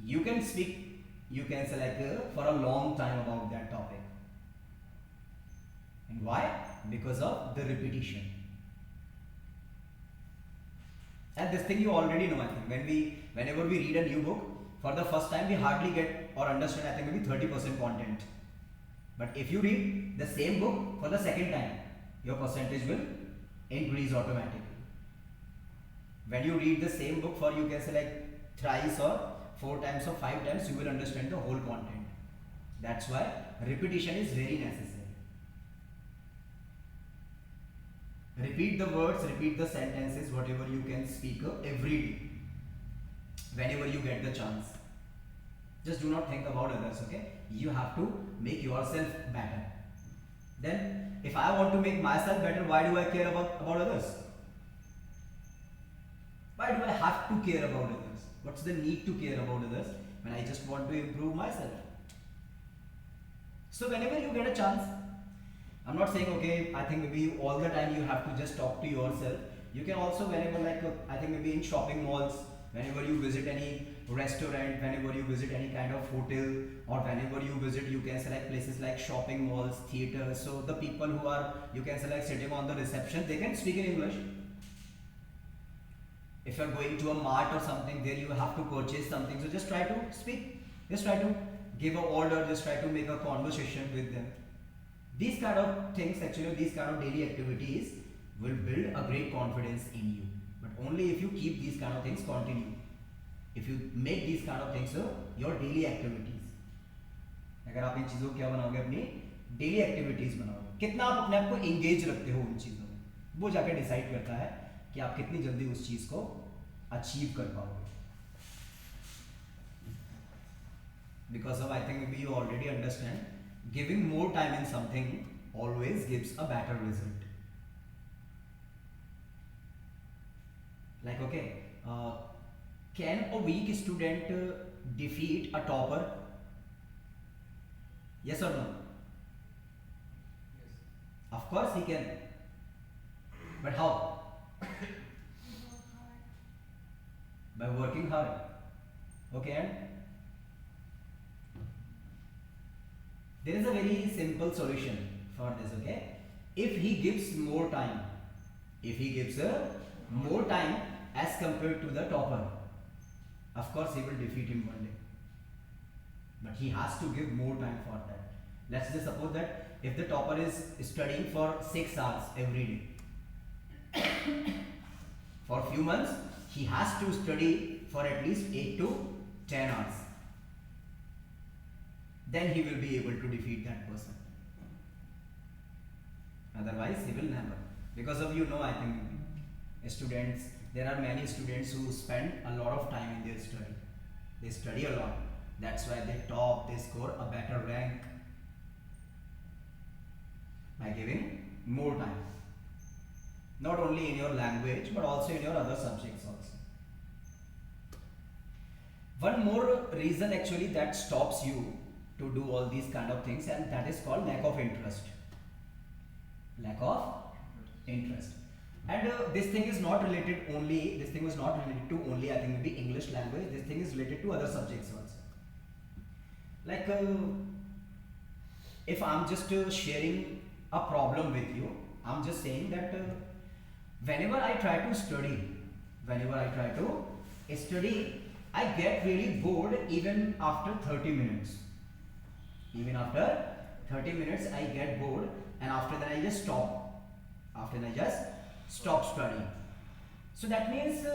you can speak, you can say like for a long time about that topic. And why? Because of the repetition. And this thing you already know, I think. Whenever we read a new book, for the first time we hardly get or understand, I think maybe 30% content. But if you read the same book for the second time, your percentage will increase automatically. When you read the same book for, you can say like thrice or 4 times or 5 times, you will understand the whole content. That's why repetition is very necessary. Repeat the words, repeat the sentences, whatever you can speak every day, whenever you get the chance. Just do not think about others, okay? You have to make yourself better. Then, if I want to make myself better, why do I care about others? Why do I have to care about others? What's the need to care about others when I just want to improve myself? So whenever you get a chance, I'm not saying, okay, I think maybe all the time you have to just talk to yourself. You can also, whenever, like, I think maybe in shopping malls, whenever you visit any restaurant, whenever you visit any kind of hotel, or whenever you visit, you can select places like shopping malls, theaters. So the people who are, you can select sitting on the reception, they can speak in English. If you're going to a mart or something, there you have to purchase something, so just try to speak, just try to give an order, just try to make a conversation with them. These kind of things, actually, these kind of daily activities will build a great confidence in you. But only if you keep these kind of things continue. If you make these kind of things your daily activities. अगर आप इन चीज़ों को क्या बनाओगे, अपनी daily activities बनाओगे, कितना आप अपने आप को एंगेज रखते हो उन चीज़ों में, वो जाके डिसाइड करता है कि आप कितनी जल्दी उस चीज़ को अचीव कर पाओगे. Because of, I think maybe you already understand, giving more time in something always gives a better result. Like, okay, can a weak student defeat a topper? Yes or no? Yes. Of course he can. But how? By working hard. Okay, and there is a very simple solution for this, okay? If he gives more time, if he gives more time as compared to the topper, of course he will defeat him one day. But he has to give more time for that. Let's just suppose that if the topper is studying for 6 hours every day, for few months he has to study for at least 8 to 10 hours. Then he will be able to defeat that person. Otherwise he will never. Because of, you know, I think students, there are many students who spend a lot of time in their study. They study a lot. That's why they top, they score a better rank by giving more time. Not only in your language, but also in your other subjects also. One more reason actually that stops you to do all these kind of things, and that is called lack of interest. Lack of interest. And this thing is not related only, this thing was not related to only, I think, maybe English language. This thing is related to other subjects also. Like, if I'm just sharing a problem with you, I'm just saying that whenever I try to study, I get really bored even after 30 minutes. Even after 30 minutes I get bored, and after that I just stop. After that I just stop studying. So that means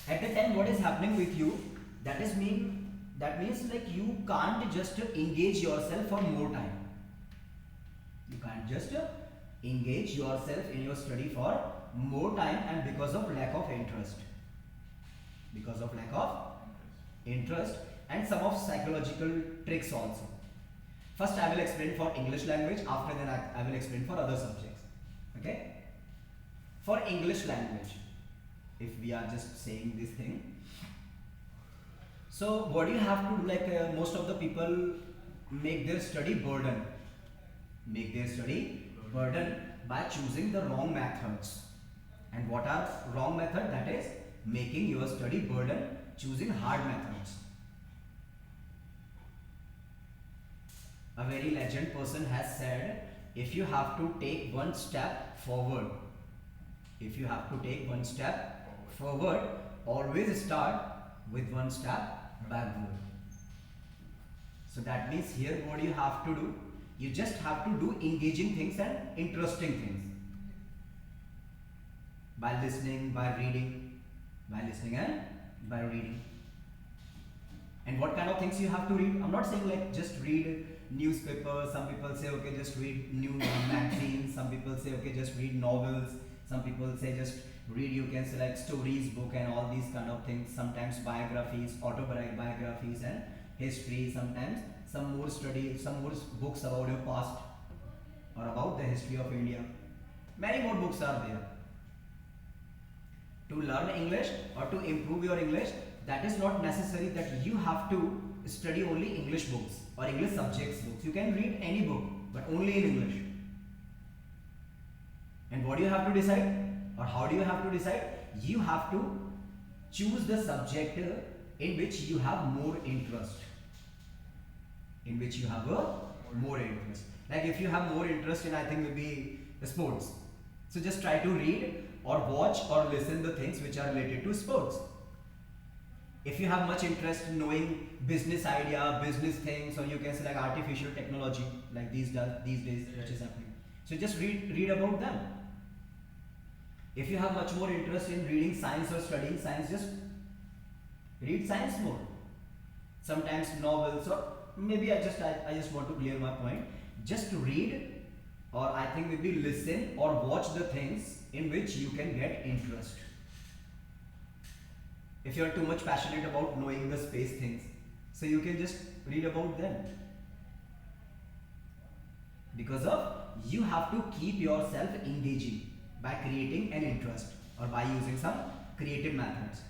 at the time what is happening with you, that means like you can't just engage yourself for more time. You can't just engage yourself in your study for more time, and because of lack of interest. Because of lack of interest and some of psychological tricks also. First I will explain for English language, after that I will explain for other subjects. Okay? For English language, if we are just saying this thing, so what you have to do, like most of the people make their study burden. Make their study burden by choosing the wrong methods. And what are wrong method? That is making your study burden, choosing hard methods. A very legend person has said, if you have to take one step forward, if you have to take one step forward, always start with one step backward. So that means here what you have to do, you just have to do engaging things and interesting things. By listening, by reading, by listening and by reading. And what kind of things you have to read? I'm not saying like just read newspapers. Some people say okay, just read new magazines. Some people say okay, just read novels. Some people say just read, you can say like stories book and all these kind of things. Sometimes biographies, autobiographies and history. Sometimes some more study, some more books about your past or about the history of India. Many more books are there. To learn English or to improve your English, that is not necessary that you have to study only English books or English subjects books. You can read any book, but only in English. And what do you have to decide? Or how do you have to decide? You have to choose the subject in which you have more interest. In which you have a more interest. Like if you have more interest in, I think maybe sports. So just try to read or watch or listen the things which are related to sports. If you have much interest in knowing business idea, business things, or you can say like artificial technology, like these days which is happening. So just read about them. If you have much more interest in reading science or studying science, just read science more. Sometimes novels, or maybe I just want to clear my point. Just read, or I think maybe listen or watch the things in which you can get interest. If you are too much passionate about knowing the space things, so you can just read about them. Because of you have to keep yourself engaging by creating an interest or by using some creative methods.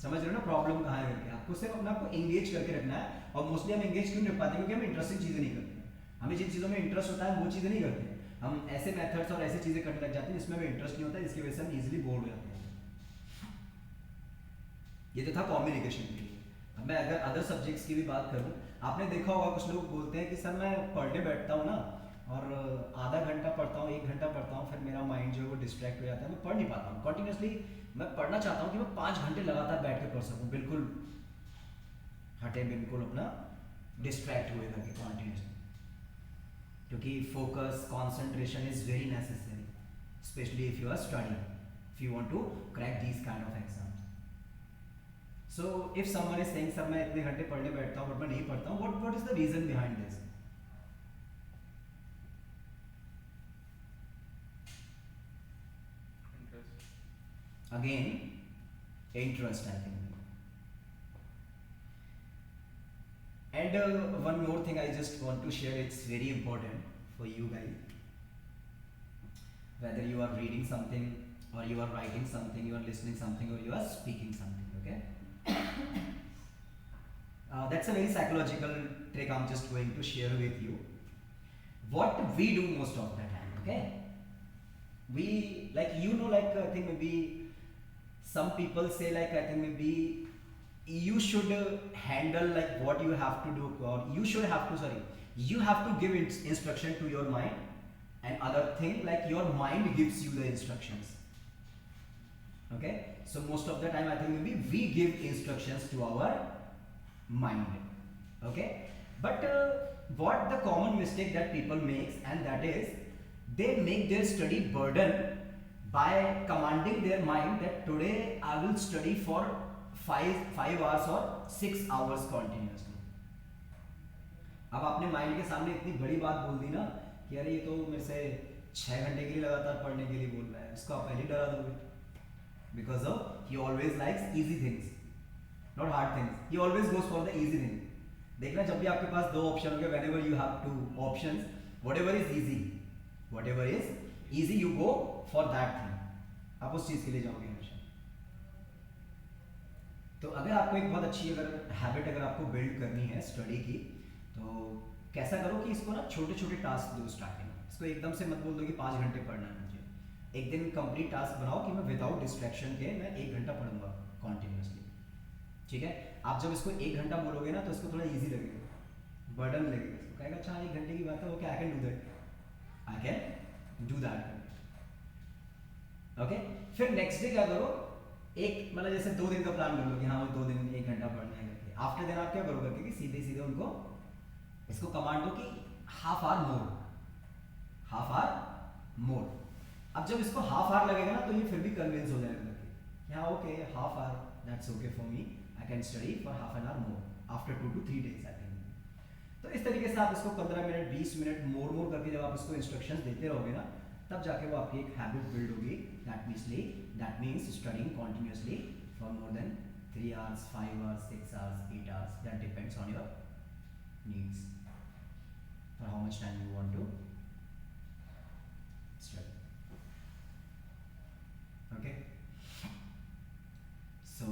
समझ रहे हो ना problem कहाँ है करके? आपको सिर्फ अपने आप को एंगेज करके रखना है. और मोस्टली हम एंगेज क्यों नहीं कर पाते? क्योंकि हम इंटरेस्टिंग चीजें नहीं करते हैं. हमें जिन चीजों में इंटरेस्ट होता है वो चीजें नहीं करते हैं. हम ऐसे मेथड्स और ऐसी चीजें करने लग जाते हैं जिसमें हमें इंटरेस्ट नहीं होता है, जिसकी वजह से हम इजीली बोर हो जाते हैं. ये तो था कम्युनिकेशन के लिए. अब मैं अगर अदर सब्जेक्ट्स की भी बात करूं, आपने देखा होगा कुछ लोग बोलते हैं कि सर मैं पढ़ने बैठता हूँ ना और आधा घंटा पढ़ता हूँ, 1 घंटा पढ़ता हूँ, फिर मेरा माइंड जो है वो डिस्ट्रैक्ट हो जाता है, मैं पढ़ नहीं पाता हूँ. कंटिन्यूसली मैं पढ़ना चाहता हूँ कि मैं 5 घंटे लगातार बैठ के पढ़ सकूँ, बिल्कुल हटे, बिल्कुल अपना डिस्ट्रैक्ट हुए करके कंटिन्यूसली. क्योंकि focus concentration is very necessary, especially if you are studying, if you want to crack these kind of exams. So if someone is saying sir मैं इतने घंटे पढ़ने बैठता हूँ बट मैं नहीं पढ़ता हूँ, what is the reason behind this? Interest. Again, interest I think. And one more thing I just want to share, it's very important for you guys. Whether you are reading something or you are writing something, you are listening something or you are speaking something, okay? That's a very psychological trick I'm just going to share with you. What we do most of the time, okay? We, like, you know, like, I think maybe some people say, like, I think maybe you should handle, like, what you have to do, or you should have to, sorry, you have to give instruction to your mind, and other thing, like, your mind gives you the instructions. Okay, so most of the time I think maybe we give instructions to our mind. Okay, but what the common mistake that people makes, and that is they make their study burden by commanding their mind that today I will study for 5 hours or 6 hours continuously. अब आपने mind के सामने इतनी बड़ी बात बोल दी ना कि अरे ये तो मेरे से 6 घंटे के लिए लगातार पढ़ने के लिए बोल रहा है, इसको आप पहले डरा दोगे. Because of he always likes easy things, not hard things. He always goes for the easy thing. देखना जब भी आपके पास 2 ऑप्शन होंगे, whenever you have 2 options, whatever is easy you go for that thing. आप उस चीज के लिए जाओगे हमेशा. तो अगर आपको एक बहुत अच्छी अगर हैबिट अगर आपको बिल्ड करनी है स्टडी की, तो कैसा करो कि इसको ना छोटे छोटे टास्क दो स्टार्टिंग. इसको एकदम से मत बोल दो कि 5 घंटे पढ़ना है. एक दिन कंप्लीट टास्क बनाओ कि मैं विदाउट डिस्ट्रैक्शन के मैं 1 घंटा पढ़ूंगा कॉन्टिन्यूसली. ठीक है, आप जब इसको 1 घंटा बोलोगे ना तो इसको थोड़ा इजी लगेगा, बर्डन लगेगा. इसको कहेगा अच्छा 1 घंटे की बात है, okay I can do that. Okay, फिर नेक्स्ट डे क्या करो, एक मतलब जैसे 2 दिन का प्लान कर लो कि हाँ 2 दिन 1 घंटा पढ़ना है करके. आफ्टर दिन आप क्या करो करके कि सीधे सीधे उनको इसको कमांड दो कि हाफ आवर मोर. अब जब इसको हाफ आवर लगेगा ना तो ये फिर भी कन्विंस हो जाएगा कि हाँ okay half hour that's okay for me, I can study for half an hour more after 2 to 3 days I think. तो इस तरीके से आप इसको 15 मिनट 20 मिनट मोर करके जब आप इसको इंस्ट्रक्शंस देते रहोगे ना, तब जाके वो आपकी एक हैबिट बिल्ड होगी. That means studying continuously for more than 3 hours, 5 hours, 6 hours, 8 hours. That depends on your needs. For how much time you want to study. Okay. So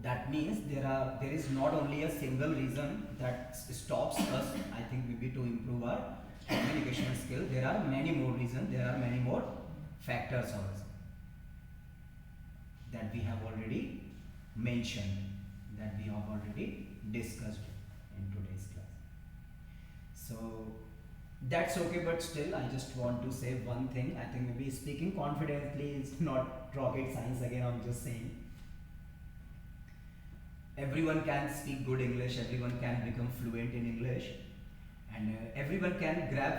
that means there is not only a single reason that stops us, I think maybe to improve our communication skill. There are many more reasons. There are many more factors also that we have already mentioned, that we have already discussed in today's class. So that's okay, but still I just want to say one thing. I think maybe speaking confidently is not rocket science. Again, I'm just saying everyone can speak good English, everyone can become fluent in English, and everyone can grab,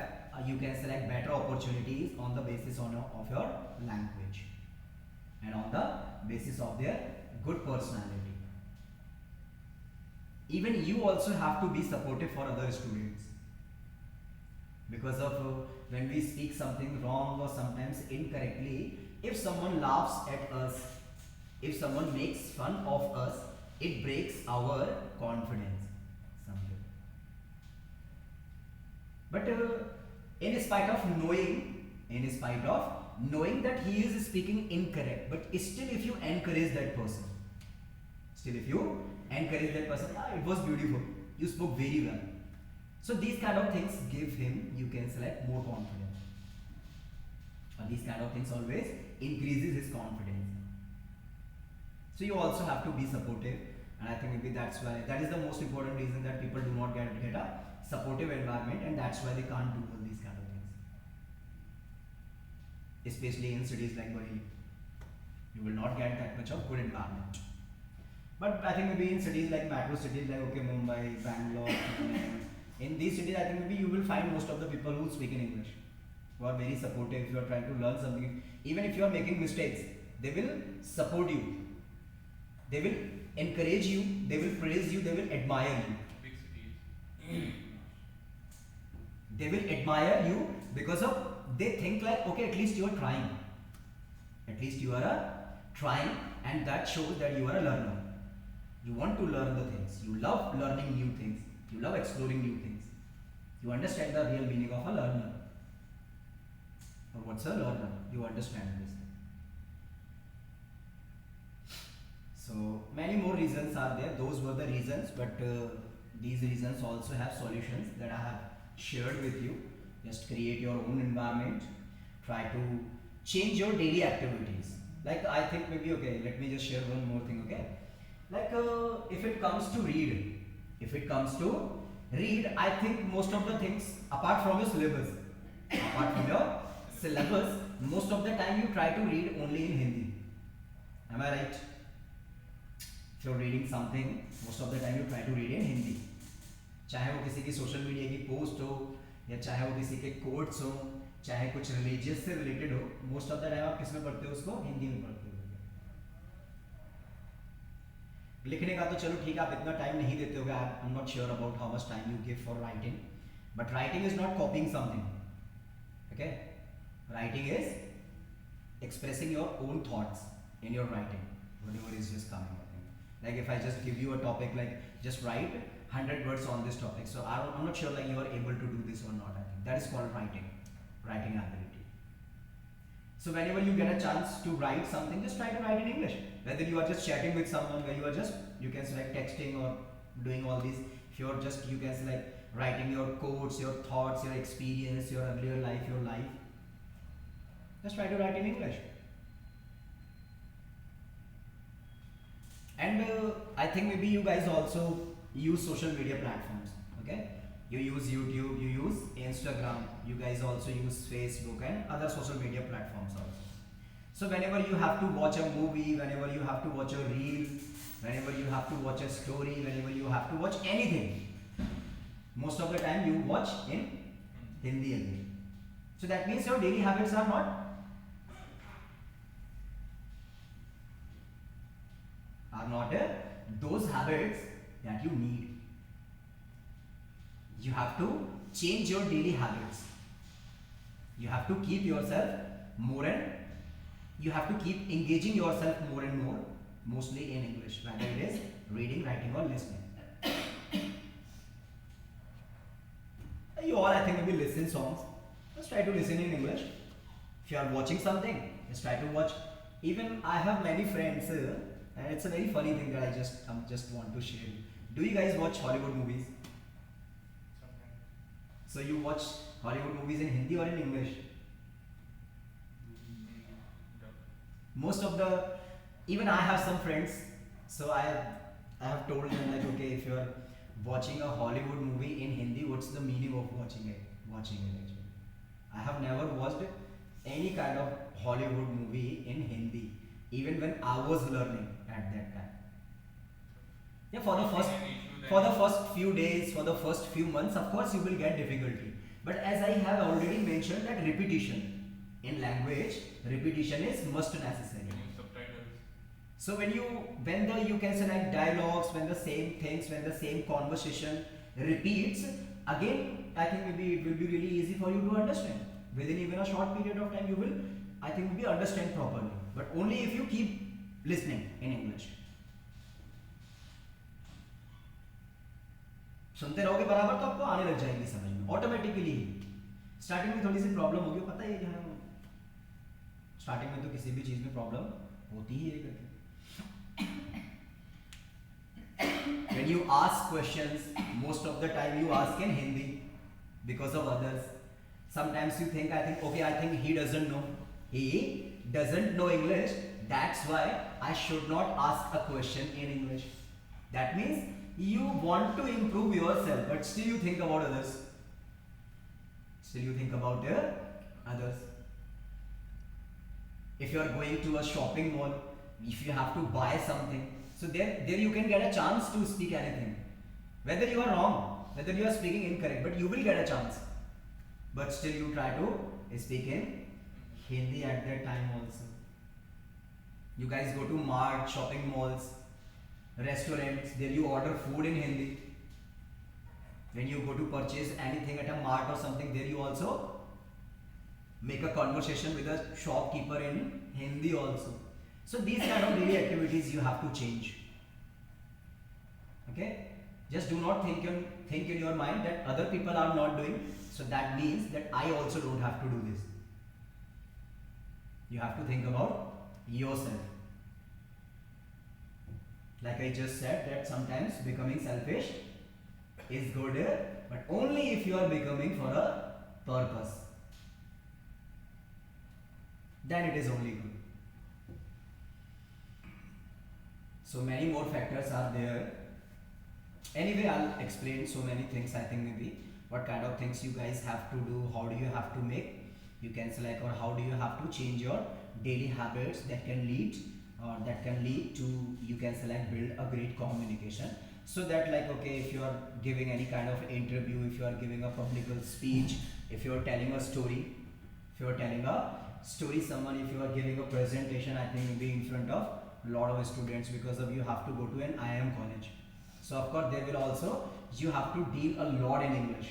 you can select better opportunities on the basis of your language and on the basis of their good personality. Even you also have to be supportive for other students, because of when we speak something wrong or sometimes incorrectly, if someone laughs at us, if someone makes fun of us, it breaks our confidence somewhere. But in spite of knowing that he is speaking incorrect, but still if you encourage that person, yeah, it was beautiful, you spoke very well. So these kind of things give him, you can select, more confidence. And these kind of things always increases his confidence. So you also have to be supportive, and I think maybe that's why, that is the most important reason that people do not get a supportive environment, and that's why they can't do all these kind of things. Especially in cities like Bareilly, you will not get that much of good environment. But I think maybe in cities like metro cities like Mumbai, Bangalore, in these cities I think maybe you will find most of the people who speak in English, who are very supportive. If you are trying to learn something, even if you are making mistakes, they will support you, they will encourage you, they will praise you, they will admire you. Big cities. They will admire you because of, they think like, okay, at least you are trying. At least you are trying, and that shows that you are a learner. You want to learn the things. You love learning new things. You love exploring new things. You understand the real meaning of a learner. Or what's a learner? You understand this thing. So many more reasons are there. Those were the reasons, but these reasons also have solutions that I have shared with you. Just create your own environment. Try to change your daily activities. Like I think maybe, okay, let me just share one more thing, okay? Like if it comes to read, I think most of the things, apart from your syllabus, most of the time you try to read only in Hindi. Am I right? If you're reading something, most of the time you try to read in Hindi. चाहे वो किसी की social media की post हो, या चाहे वो किसी के कोट्स हो, चाहे कुछ रिलीजियस से रिलेटेड हो, मोस्ट ऑफ द टाइम आप किस में पढ़ते हो उसको? हिंदी में पढ़ते हो. लिखने का तो चलो ठीक है, आप इतना टाइम नहीं देते होगे. I am not sure about how much time you give for writing, but writing is not copying something. Okay, writing is expressing your own thoughts in your writing, whatever is just coming. Like if I just give you a topic, like just write 100 words on this topic. So I'm not sure like you are able to do this or not. I think that is called writing ability. So whenever you get a chance to write something, just try to write in English. Whether you are just chatting with someone, where you are just, you can select texting or doing all these. If you are just, you can select writing your quotes, your thoughts, your experience, your earlier life, your life. Just try to write in English. And I think maybe you guys also use social media platforms, okay? You use YouTube, you use Instagram, you guys also use Facebook and other social media platforms also. So whenever you have to watch a movie, whenever you have to watch a reel, whenever you have to watch a story, whenever you have to watch anything, most of the time you watch in Hindi only. So that means your daily habits are not those habits that you need. You have to change your daily habits. You have to keep yourself more and you have to keep engaging yourself more and more, mostly in English, whether it is reading, writing, or listening. You all, I think, maybe listen songs. Just try to listen in English. If you are watching something, just try to watch. Even I have many friends, and it's a very funny thing that I just want to share. Do you guys watch Hollywood movies? Sometimes. So you watch Hollywood movies in Hindi or in English? Most of the, even I have some friends, so I have told them like, okay, if you are watching a Hollywood movie in Hindi, what's the meaning of watching it? Actually, I have never watched any kind of Hollywood movie in Hindi, even when I was learning at that time. Yeah, for the first few days, for the first few months, of course you will get difficulty. But as I have already mentioned, that repetition in language, repetition is must necessary. Subtitles. So when you can select dialogues, when the same things, when the same conversation repeats, again, I think maybe it will be really easy for you to understand. Within even a short period of time, you will, I think, maybe understand properly. But only if you keep listening in English. सुनते रहोगे बराबर तो आपको आने लग जाएगी समझ में ऑटोमेटिकली. स्टार्टिंग में थोड़ी सी प्रॉब्लम होगी, पता है क्या, स्टार्टिंग में तो किसी भी चीज में प्रॉब्लम होती ही है करके. When you ask questions, most of the time you ask in Hindi because of others. Sometimes you think, I think he doesn't know. He doesn't know English. That's why I should not ask a question in English. That means you want to improve yourself, but still you think about others. Still you think about others. If you are going to a shopping mall, if you have to buy something, so there you can get a chance to speak anything. Whether you are wrong, whether you are speaking incorrect, but you will get a chance. But still you try to speak in Hindi at that time also. You guys go to mart, shopping malls, restaurants, there you order food in Hindi. When you go to purchase anything at a mart or something, there you also make a conversation with a shopkeeper in Hindi also. So these kind of daily activities you have to change. Okay? Just do not think in your mind that other people are not doing, so that means that I also don't have to do this. You have to think about yourself. Like I just said, that sometimes becoming selfish is good, but only if you are becoming for a purpose. Then it is only good. So many more factors are there. Anyway, I'll explain so many things, I think maybe what kind of things you guys have to do, how do you have to make, you can select, or how do you have to change your daily habits that can lead to, you can select, build a great communication. So that like, okay, if you are giving any kind of interview, if you are giving a public speech, if you are telling a story, someone, if you are giving a presentation, I think maybe in front of a lot of students, because of you have to go to an IIM college. So of course there will also, you have to deal a lot in English.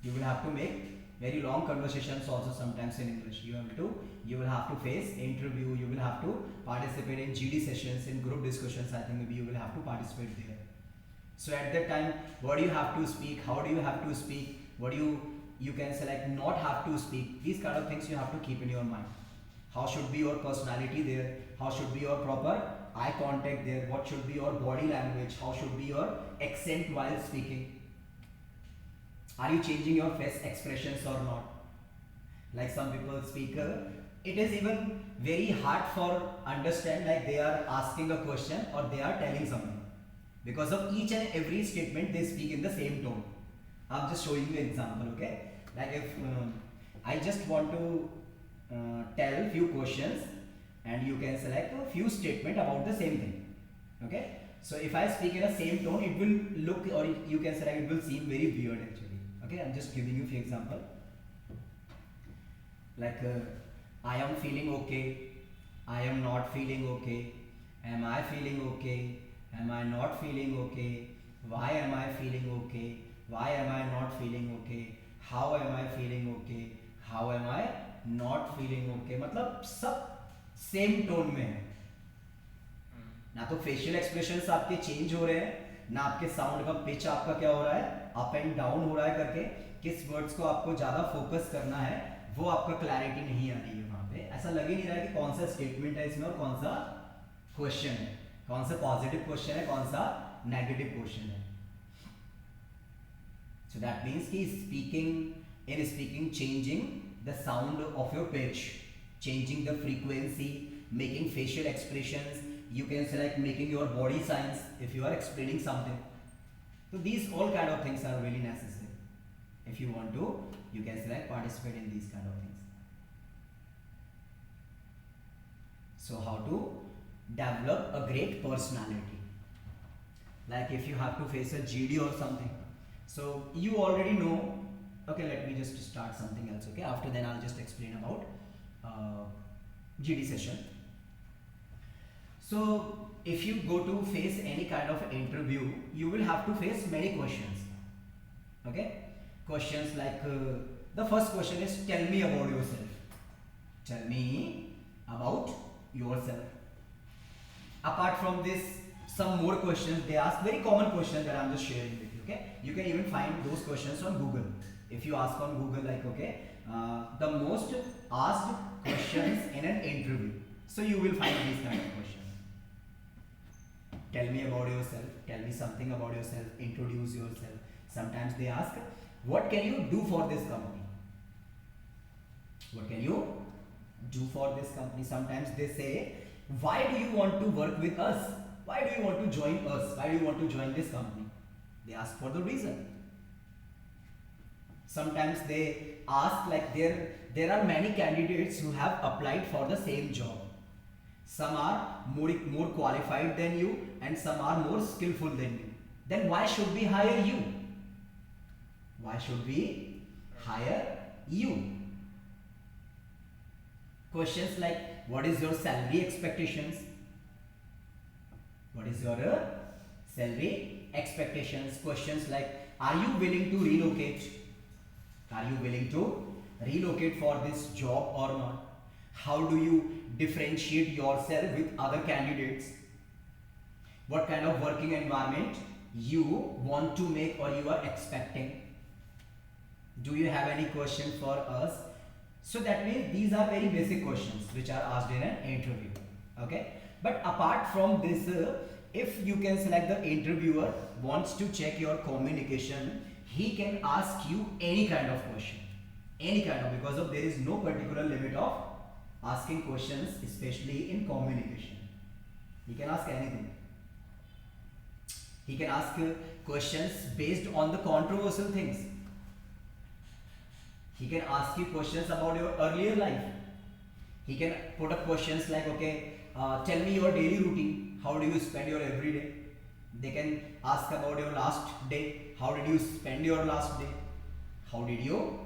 You will have to make very long conversations also sometimes in English. You will have to face interview, you will have to participate in GD sessions, in group discussions, I think maybe you will have to participate there. So at that time, what do you have to speak, how do you have to speak, what do you can select not have to speak, these kind of things you have to keep in your mind. How should be your personality there, how should be your proper eye contact there, what should be your body language, how should be your accent while speaking. Are you changing your face expressions or not? Like some people speak, it is even very hard for understand, like they are asking a question or they are telling something. Because of each and every statement they speak in the same tone. I'm just showing you an example, okay? Like if I just want to tell few questions and you can select a few statements about the same thing, okay? So if I speak in the same tone, it will look, or you can select, it will seem very weird actually. Okay, I'm just giving you a few examples. Like I am feeling okay, I am not feeling okay, Am I feeling okay? Am I not feeling okay? Why am I feeling okay? Why am I not feeling okay? How am I feeling okay? How am I not feeling okay? मतलब सब same tone में है. ना तो facial expressions आपके change हो रहे हैं, ना आपके साउंड का पिच आपका क्या हो रहा है, अप एंड डाउन हो रहा है करके. किस वर्ड्स को आपको ज़्यादा फोकस करना है वो आपका क्लैरिटी नहीं आ रही है वहाँ पे. ऐसा लग ही नहीं रहा है कि कौन सा स्टेटमेंट है इसमें और कौन सा क्वेश्चन है, कौन सा पॉजिटिव क्वेश्चन है, कौन सा नेगेटिव क्वेश्चन है. So that means कि in speaking changing the sound of your pitch, changing the frequency, making facial expressions, you can say like making your body signs if you are explaining something. So these all kind of things are really necessary. If you want to, you can say like participate in these kind of things. So how to develop a great personality? Like if you have to face a GD or something, so you already know. Okay, let me just start something else. Okay, after then I'll just explain about GD session. So if you go to face any kind of interview, you will have to face many questions. Okay, questions like the first question is, tell me about yourself. Tell me about yourself. Apart from this, some more questions they ask, very common questions that I'm just sharing with you. Okay, you can even find those questions on Google. If you ask on Google like, okay, the most asked questions in an interview, so you will find these kind of questions. Tell me about yourself, tell me something about yourself, introduce yourself. Sometimes they ask, what can you do for this company? What can you do for this company? Sometimes they say, why do you want to work with us? Why do you want to join us? Why do you want to join this company? They ask for the reason. Sometimes they ask like, there are many candidates who have applied for the same job. Some are more qualified than you and some are more skillful than you. Then why should we hire you? Why should we hire you? Questions like, what is your salary expectations? What is your salary expectations? Questions like, are you willing to relocate? Are you willing to relocate for this job or not? How do you differentiate yourself with other candidates? What kind of working environment you want to make or you are expecting? Do you have any question for us? So that means these are very basic questions which are asked in an interview. Okay, but apart from this, if you can select, the interviewer wants to check your communication, he can ask you any kind of question, any kind of, because of there is no particular limit of asking questions, especially in communication. He can ask anything. He can ask questions based on the controversial things. He can ask you questions about your earlier life. He can put up questions like, okay, tell me your daily routine. How do you spend your everyday? They can ask about your last day. How did you spend your last day? How did you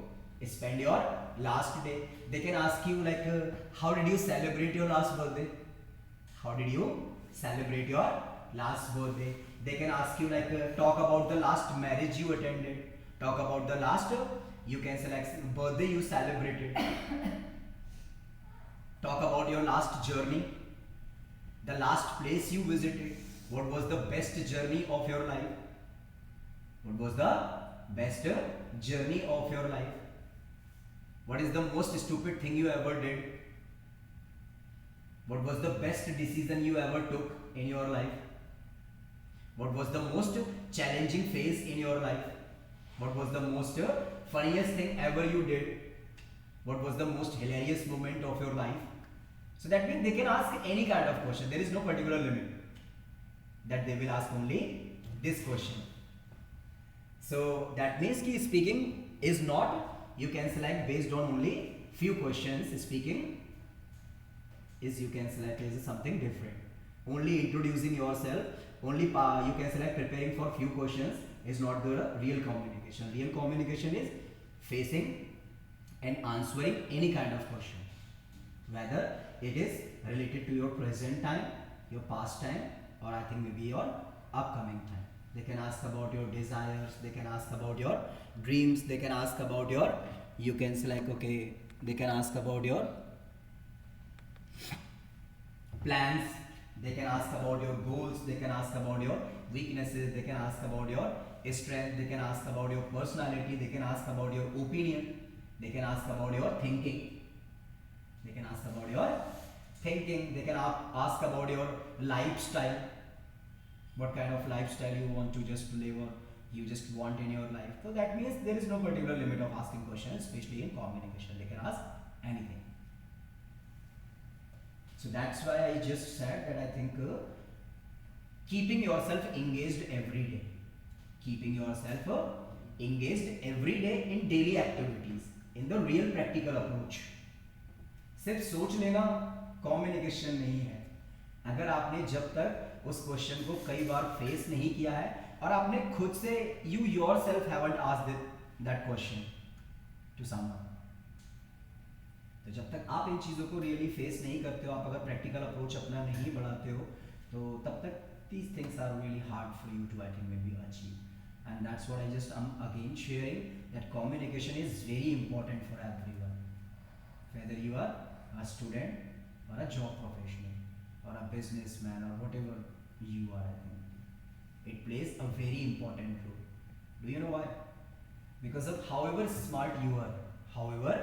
spend your last day? They can ask you like, how did you celebrate your last birthday? How did you celebrate your last birthday? They can ask you like, talk about the last marriage you attended. Talk about the last, you can select birthday you celebrated. Talk about your last journey, the last place you visited. What was the best journey of your life? What was the best journey of your life? What is the most stupid thing you ever did? What was the best decision you ever took in your life? What was the most challenging phase in your life? What was the most funniest thing ever you did? What was the most hilarious moment of your life? So that means they can ask any kind of question. There is no particular limit that they will ask only this question. So that means कि speaking is not, you can select based on only few questions. Speaking is, you can select is something different. Only introducing yourself, only you can select preparing for few questions is not the real communication. Real communication is facing and answering any kind of question, whether it is related to your present time, your past time, or I think maybe your upcoming time. They can ask about your desires, they can ask about your dreams, they can ask about your, you can say like, okay, they can ask about your plans, they can ask about your goals, they can ask about your weaknesses, they can ask about your strength, they can ask about your personality, they can ask about your opinion, they can ask about your thinking, they can ask about your thinking, they can ask about your lifestyle, what kind of lifestyle you want to just live or you just want in your life. So that means there is no particular limit of asking questions, especially in communication. They can ask anything. So that's why I just said that I think keeping yourself engaged every day, keeping yourself engaged every day in daily activities, in the real practical approach. सिर्फ सोच लेना communication नहीं है. अगर आपने जब तक उस क्वेश्चन को कई बार फेस नहीं किया है और आपने खुद से you yourself haven't asked that question to someone, तो जब तक आप इन चीज़ों को रियली फेस नहीं करते हो, आप अगर प्रैक्टिकल अप्रोच अपना नहीं बढ़ाते हो, तो तब तक these things are really hard for you to I think maybe achieve. And that's what I just am again sharing, that communication is very important for everyone, whether you are a student or a job professional or a businessman or whatever you are. I think it plays a very important role. Do you know why? Because of however smart you are, however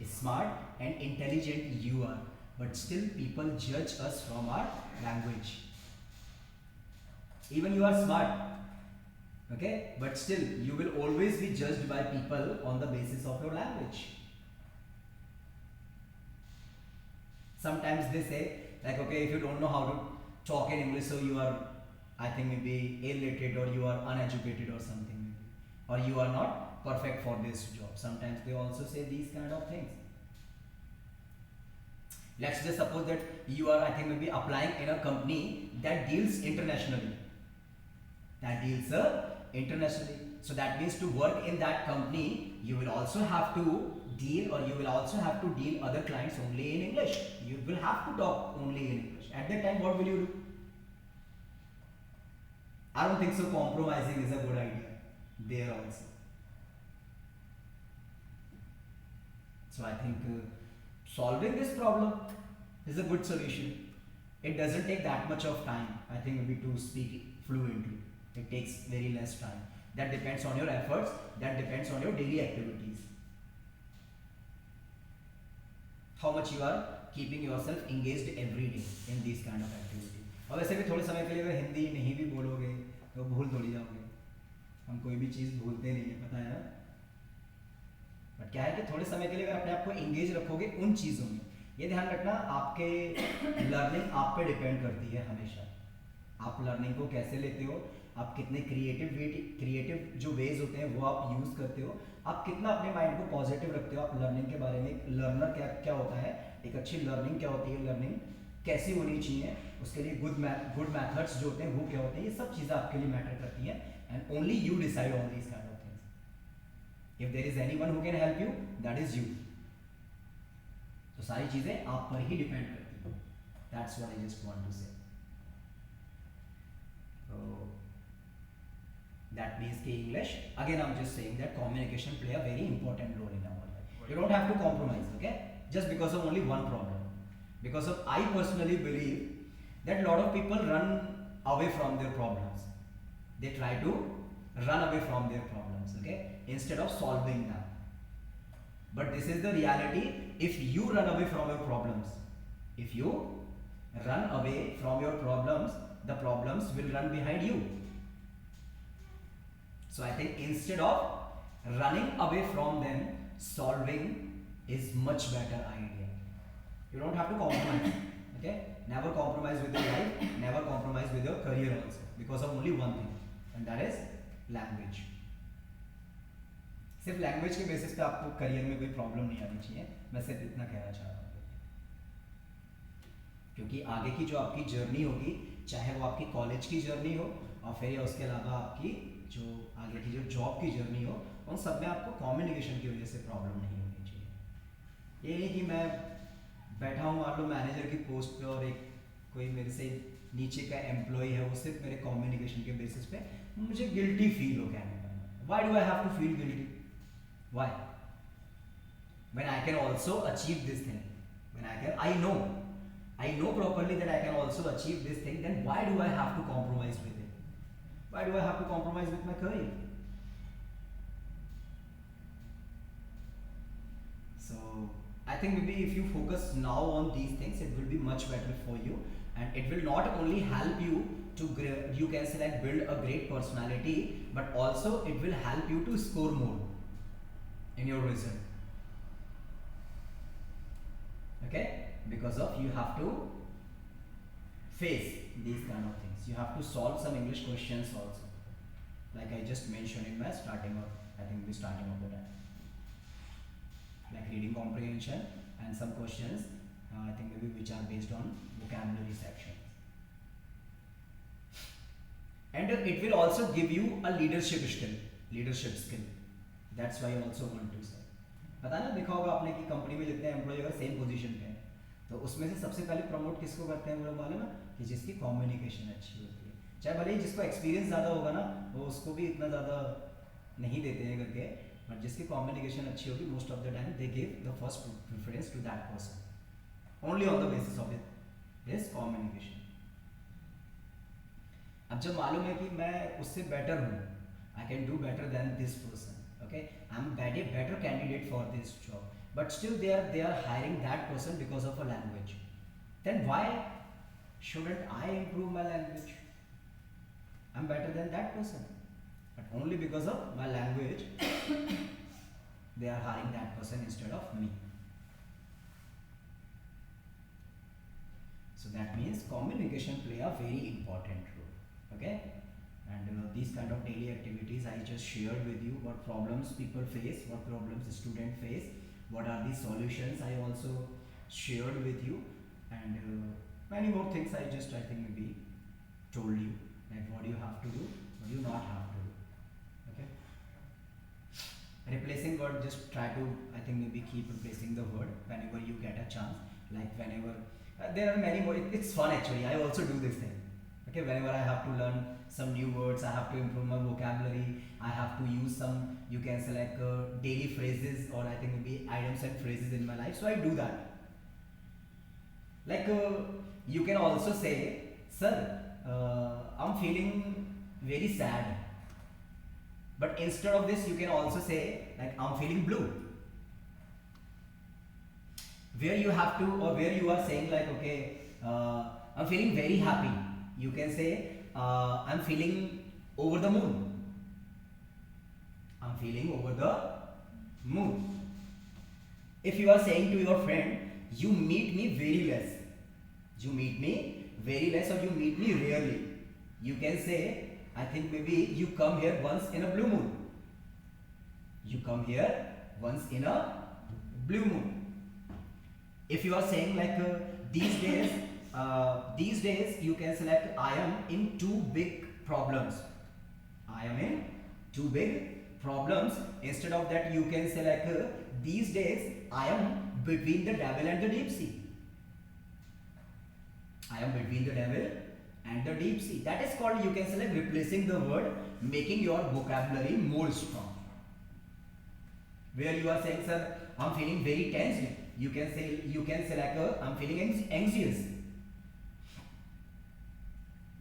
smart and intelligent you are, but still people judge us from our language. Even you are smart, okay, but still you will always be judged by people on the basis of your language. Sometimes they say like, okay, if you don't know how to talk in English, so you are, I think maybe illiterate or you are uneducated or something, or you are not perfect for this job. Sometimes they also say these kind of things. Let's just suppose that you are, I think maybe applying in a company that deals internationally. So that means to work in that company, you will also have to deal, or you will also have to deal other clients only in English. You will have to talk only in English. At that time, what will you do? I don't think so compromising is a good idea there also. So I think solving this problem is a good solution. It doesn't take that much of time, I think, maybe to speak fluently. It takes very less time. That depends on your efforts, that depends on your daily activities. How much you are keeping yourself engaged every day in these kind of activities. और वैसे भी थोड़े समय के लिए अगर हिंदी नहीं भी बोलोगे तो भूल थोड़ी जाओगे. हम कोई भी चीज़ भूलते नहीं है, पता है ना. बट क्या है कि थोड़े समय के लिए अगर अपने आप को एंगेज रखोगे उन चीज़ों में, ये ध्यान रखना आपके लर्निंग आप पे डिपेंड करती है हमेशा. आप लर्निंग को कैसे लेते हो, आप कितने क्रिएटिव जो वेज होते हैं वो आप यूज़ करते हो, आप कितना अपने माइंड को पॉजिटिव रखते हो. आप लर्निंग के बारे में, एक लर्नर क्या होता है, एक अच्छी लर्निंग क्या होती है, लर्निंग कैसी होनी चाहिए, उसके लिए गुड मैथड्स जो होते हैं वो क्या होते हैं, ये सब चीज़ें आपके लिए मैटर करती हैं. And only you decide on these kind of things. If there is anyone who can help you, that is you. तो सारी चीज़ें आप पर ही डिपेंड करती हैं. That's what I just want to say. That means कि English, again I'm just saying that communication play a very important role in our life. You don't have to compromise, okay? Just because of only one problem. Because of, I personally believe that a lot of people run away from their problems. They try to run away from their problems, okay? Instead of solving them. But this is the reality. If you run away from your problems, if you run away from your problems, the problems will run behind you. So I think instead of running away from them, solving is much better idea. You don't have to compromise, okay? Never compromise with your life, never compromise with your career also, because of only one thing, and that is language. सिर्फ language के basis पे आपको career में कोई problem नहीं आनी चाहिए. मैं सिर्फ इतना कहना चाह रहा हूँ, क्योंकि आगे की जो आपकी जर्नी होगी, चाहे वो आपकी कॉलेज की जर्नी हो और फिर उसके अलावा आपकी जो आगे की जो जॉब की जर्नी हो, उन सब में आपको कम्युनिकेशन की वजह से प्रॉब्लम नहीं होनी चाहिए. ये नहीं कि मैं बैठा हूँ मान लो मैनेजर की पोस्ट पे और एक कोई मेरे से नीचे का एम्प्लॉय है वो सिर्फ मेरे कम्युनिकेशन के बेसिस पे मुझे गिल्टी फील हो कहने का, why do I have to feel guilty, why when I can also achieve this thing, when I know properly that I can also achieve this thing, then why do I have to compromise with it? Why do I have to compromise with my career? So I think maybe if you focus now on these things, it will be much better for you, and it will not only help you to you can say like build a great personality, but also it will help you to score more in your result. Okay, because of you have to face these kind of things, you have to solve some English questions also, like I just mentioned in my starting of, I think the starting of the time, like reading comprehension and some questions I think maybe which are based on vocabulary sections, and it will also give you a leadership skill, that's why I also want to say, पता ना देखा होगा आपने कि company में जितने employ अगर same position पे हैं तो उसमें से सबसे पहले प्रमोट किसको करते हैं, वो लोग मालूम है कि जिसकी कम्युनिकेशन अच्छी होती है, चाहे भले ही जिसको एक्सपीरियंस ज़्यादा होगा ना वो उसको भी इतना ज़्यादा नहीं देते हैं करके, बट जिसकी कम्युनिकेशन अच्छी होगी most of the time they give the first preference to that person only on the basis of his communication. अब जब मालूम है कि मैं उससे बेटर हूँ, I can do better than this person, okay, I'm better candidate for this job, but still they are hiring that person because of a language, then why shouldn't I improve my language? I'm better than that person, but only because of my language they are hiring that person instead of me. So that means communication play a very important role, okay, and these kind of daily activities I just shared with you, what problems people face, what problems students face, what are the solutions I also shared with you, and many more things I think maybe told you, like what you have to do, what you not have to do, okay. Replacing word, just try to I think maybe keep replacing the word whenever you get a chance, like whenever there are many more, it's fun actually, I also do this thing, okay, whenever I have to learn some new words, I have to improve my vocabulary, I have to use some, you can say like daily phrases, or I think maybe items and phrases in my life, so I do that. Like you can also say, sir, I'm feeling very sad, but instead of this you can also say like I'm feeling blue, where you have to, or where you are saying like okay, I'm feeling very happy, you can say I'm feeling over the moon. I'm feeling over the moon. If you are saying to your friend, you meet me very less, you meet me very less, or you meet me rarely, you can say, I think maybe you come here once in a blue moon. You come here once in a blue moon. If you are saying like these days you can select I am in two big problems. I am in two big problems. Instead of that you can say like these days I am between the devil and the deep sea. I am between the devil and the deep sea. That is called, you can say like replacing the word, making your vocabulary more strong. Where you are saying, sir, I'm feeling very tense, you can say like I'm feeling anxious.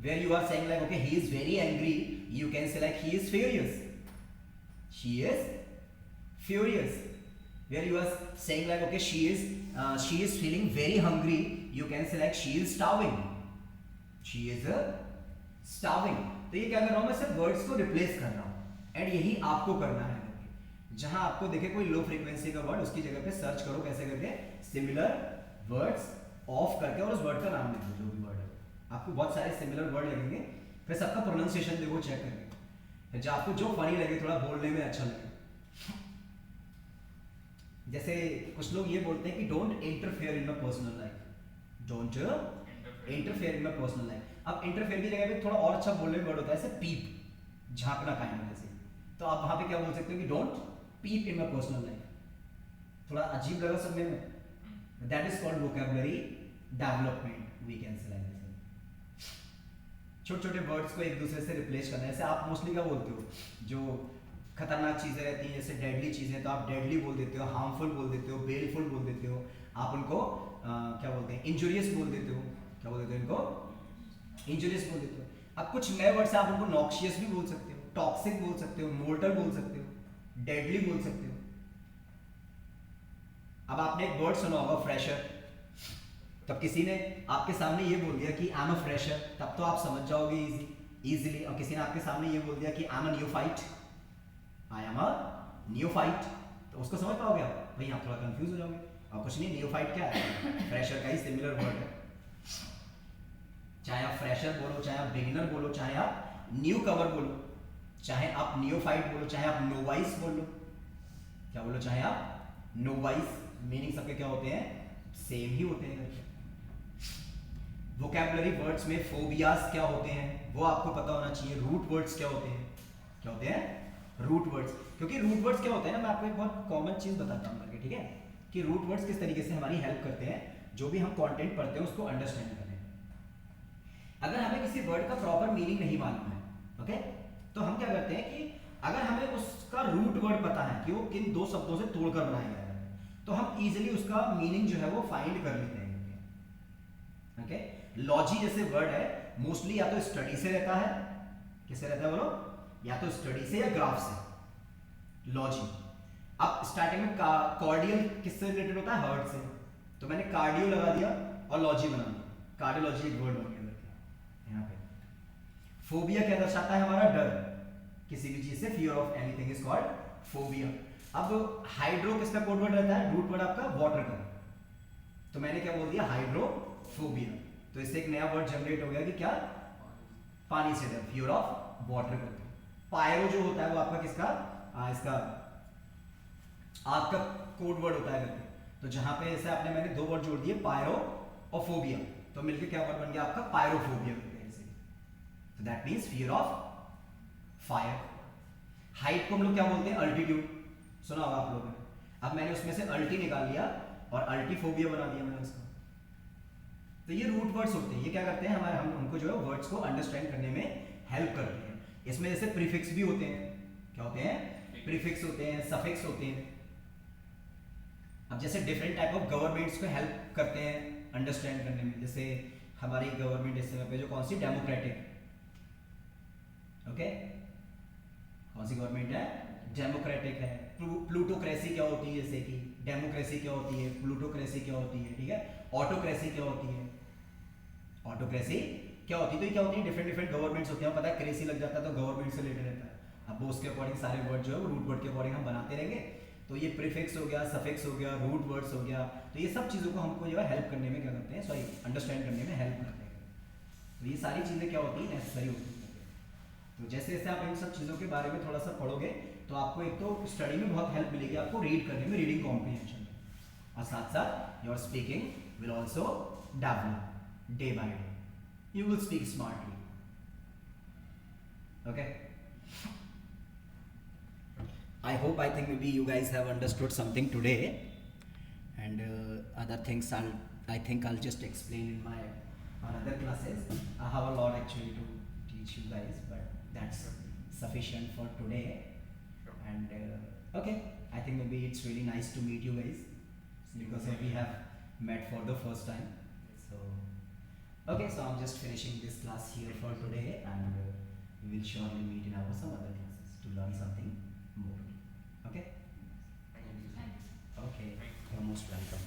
Where you are saying like okay, he is very angry, you can say like he is furious. She is furious. Where you are saying like okay, she is feeling very hungry, you can say like she is starving. She is starving. तो ये क्या कर रहा हूँ मैं, सिर्फ words को replace कर रहा हूँ, एंड यही आपको करना है। जहां आपको देखे कोई लो फ्रीक्वेंसी का वर्ड, उसकी जगह पे सर्च करो कैसे करके सिमिलर वर्ड्स ऑफ करके, और उस वर्ड का नाम लिखो जो भी वर्ड है। आपको बहुत सारे सिमिलर वर्ड लगेंगे, फिर सबका प्रोनाउंसिएशन देखो चेक करके, फिर जो आपको जो फनी लगे, थोड़ा बोलने में अच्छा लगे। जैसे कुछ लोग ये बोलते हैं कि don't interfere in my personal life, don't interfere in my personal life. अब इंटरफेयर की जगह पे थोड़ा और अच्छा बोलने में वर्ड होता है जैसे पीप, झांकना काइंड में जैसे, तो आप वहां पे क्या बोल सकते हो कि don't peep in my personal life. थोड़ा अजीब लगा सुनने में, that is called vocabulary development, we can say like this. छोटे छोटे वर्ड्स को एक दूसरे से रिप्लेस करना है। जैसे आप मोस्टली क्या बोलते हो, जो खतरनाक चीज़ें रहती हैं जैसे डेडली चीज़ें, तो आप डेडली बोल देते हो, हार्मफुल बोल देते हो, बेलफुल बोल देते हो। आप उनको क्या बोलते हैं, इंजूरियस बोल देते हो। क्या बोल देते हो इनको, इंजूरियस बोल देते हो। अब कुछ नए वर्ड्स आप उनको नॉक्शियस भी बोल सकते हो, टॉक्सिक बोल सकते हो, मोर्टल बोल सकते हो, डेडली बोल सकते हो। अब आपने एक वर्ड सुना होगा फ्रेशर, तब किसी ने आपके सामने ये बोल दिया कि आई एम अ फ्रेशर, तब तो आप समझ जाओगे इजीली। और किसी ने आपके सामने ये बोल दिया कि I am a न्यूफाइट, I am a न्यूफाइट, तो उसको समझ पाओगे आप? भाई आप थोड़ा कंफ्यूज हो जाओगे। और कुछ नहीं, न्यूफाइट क्या है, फ्रेशर का ही सिमिलर वर्ड है। चाहे आप फ्रेशर बोलो, चाहे आप बिगिनर बोलो, चाहे आप न्यू कवर बोलो, चाहे आप नियोफाइट बोलो, चाहे आप नोवाइस बोलो, क्या बोलो, चाहे आप नोवाइस, मीनिंग सबके क्या होते हैं, सेम ही होते हैं। वोकैबुलरी वर्ड्स में फोबियाज क्या होते हैं वो आपको पता होना चाहिए। रूट वर्ड्स क्या होते हैं, क्या होते हैं रूट वर्ड्स। क्योंकि रूट वर्ड्स क्या होते हैं ना, मैं आपको एक बहुत कॉमन चीज बताता हूँ करके, ठीक है, कि रूट वर्ड्स किस तरीके से हमारी हेल्प करते हैं जो भी हम कंटेंट पढ़ते हैं उसको अंडरस्टैंड करने में। अगर हमें किसी वर्ड का प्रॉपर मीनिंग नहीं मालूम है, ओके, तो हम क्या करते हैं कि अगर हमें उसका रूट वर्ड पता है कि वो किन दो शब्दों से तोड़कर बनाया गया है, तो हम इजीली उसका मीनिंग जो है वो फाइंड कर लेते हैं। ओके, लॉजी जैसे वर्ड है, मोस्टली या तो स्टडी से रहता है, किससे रहता है बोलो, या तो स्टडी से या ग्राफ से, लॉजी। अब स्टार्टिंग में कार्डियल किससे रिलेटेड होता है, हार्ट से, तो मैंने कार्डियो लगा दिया और लॉजी बना दिया, कार्डियोलॉजी एक वर्ड बन गया करके यहाँ पे। फोबिया क्या दर्शाता है, हमारा डर किसी भी चीज से, fear of anything is called phobia. अब हाइड्रो किसका कोड वर्ड रहता है, रूट वर्ड आपका वाटर का, तो मैंने क्या बोल दिया, हाइड्रोफोबिया। तो इससे एक नया वर्ड जनरेट हो गया कि क्या, पानी से डर, फियर ऑफ वाटर का। पायरो जो होता है वो आपका किसका, इसका आग का कोड वर्ड होता है करके। तो जहां पे ऐसे आपने मैंने दो वर्ड जोड़ दिए, पायरो और फोबिया, तो मिलके क्या वर्ड बन गया आपका, पायरोफोबिया करके ऐसे। तो that means fear of fire. Height को हम लोग क्या बोलते हैं, अल्टीट्यूड, सुना होगा आप लोगों ने। अब मैंने उसमें से अल्टी निकाल लिया और अल्टीफोबिया बना दिया मैंने उसको। तो ये रूट वर्ड्स होते हैं, ये क्या करते हैं, हमारे हम उनको जो है वर्ड्स को अंडरस्टैंड करने में हेल्प करते हैं। इसमें जैसे प्रीफिक्स भी होते हैं, क्या होते हैं, प्रीफिक्स होते हैं, सफिक्स होते हैं। अब जैसे डिफरेंट टाइप ऑफ गवर्नमेंट्स को हेल्प करते हैं अंडरस्टैंड करने में। जैसे हमारी गवर्नमेंट इस समय पे जो कौन सी, डेमोक्रेटिक, ओके, कौन सी गवर्नमेंट है, डेमोक्रेटिक है। प्लूटोक्रेसी क्या होती है, जैसे कि डेमोक्रेसी क्या होती है, प्लूटोक्रेसी क्या होती है, ठीक है। ऑटोक्रेसी क्या होती है, ऑटोक्रेसी क्या होती है, तो ये क्या होती है, डिफरेंट डिफरेंट गवर्नमेंट्स होती हैं। पता है क्रेसी लग जाता है तो गवर्नमेंट से रिलेटेड रहता है। अब वो उसके अकॉर्डिंग सारे वर्ड जो है वो रूट वर्ड के अकॉर्डिंग हम बनाते रहेंगे। तो ये प्रीफिक्स हो गया, सफिक्स हो गया, रूट वर्ड्स हो गया, तो ये सब चीज़ों को हमको जो है हेल्प करने में क्या करते हैं, सॉरी अंडरस्टैंड करने में हेल्प करते हैं। तो ये सारी चीज़ें क्या होती है, नेसेसरी होती है। तो जैसे जैसे आप इन सब चीज़ों के बारे में थोड़ा सा पढ़ोगे तो आपको एक तो स्टडी में बहुत हेल्प मिलेगी, आपको रीड करने में, रीडिंग कॉम्प्रिहेंशन में, और साथ साथ your speaking will also develop day by day, you will speak smartly, okay. I hope, I think maybe you guys have understood something today, and other things I think I'll just explain in my other classes. I have a lot actually to teach you guys, but that's sufficient for today. Sure. And okay, I think maybe it's really nice to meet you guys because we have met for the first time. So okay, so I'm just finishing this class here for today, and we will surely meet in our some other classes to learn something more. Okay? Okay, you're most welcome.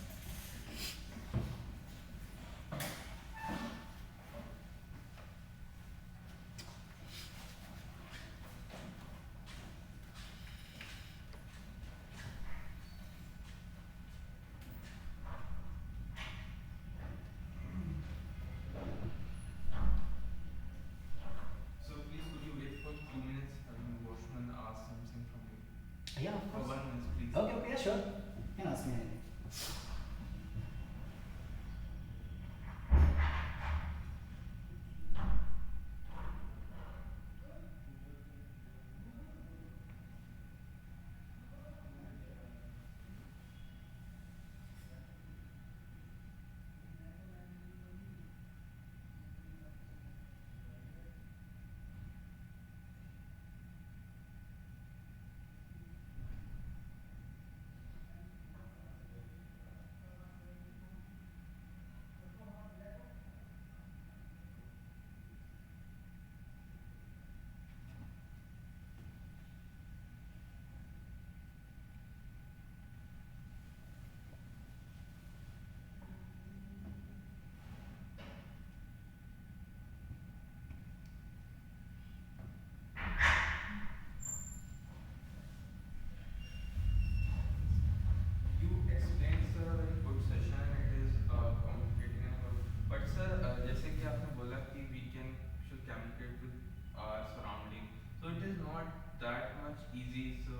So please could you wait for 2 minutes? Washman ask something from you. Yeah, of For course. 1 minute, please. Okay, okay, yeah, sure. You can ask me anything.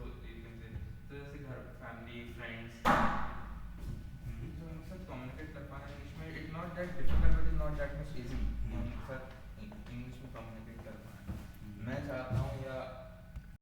so you can say, so जैसे घर family friends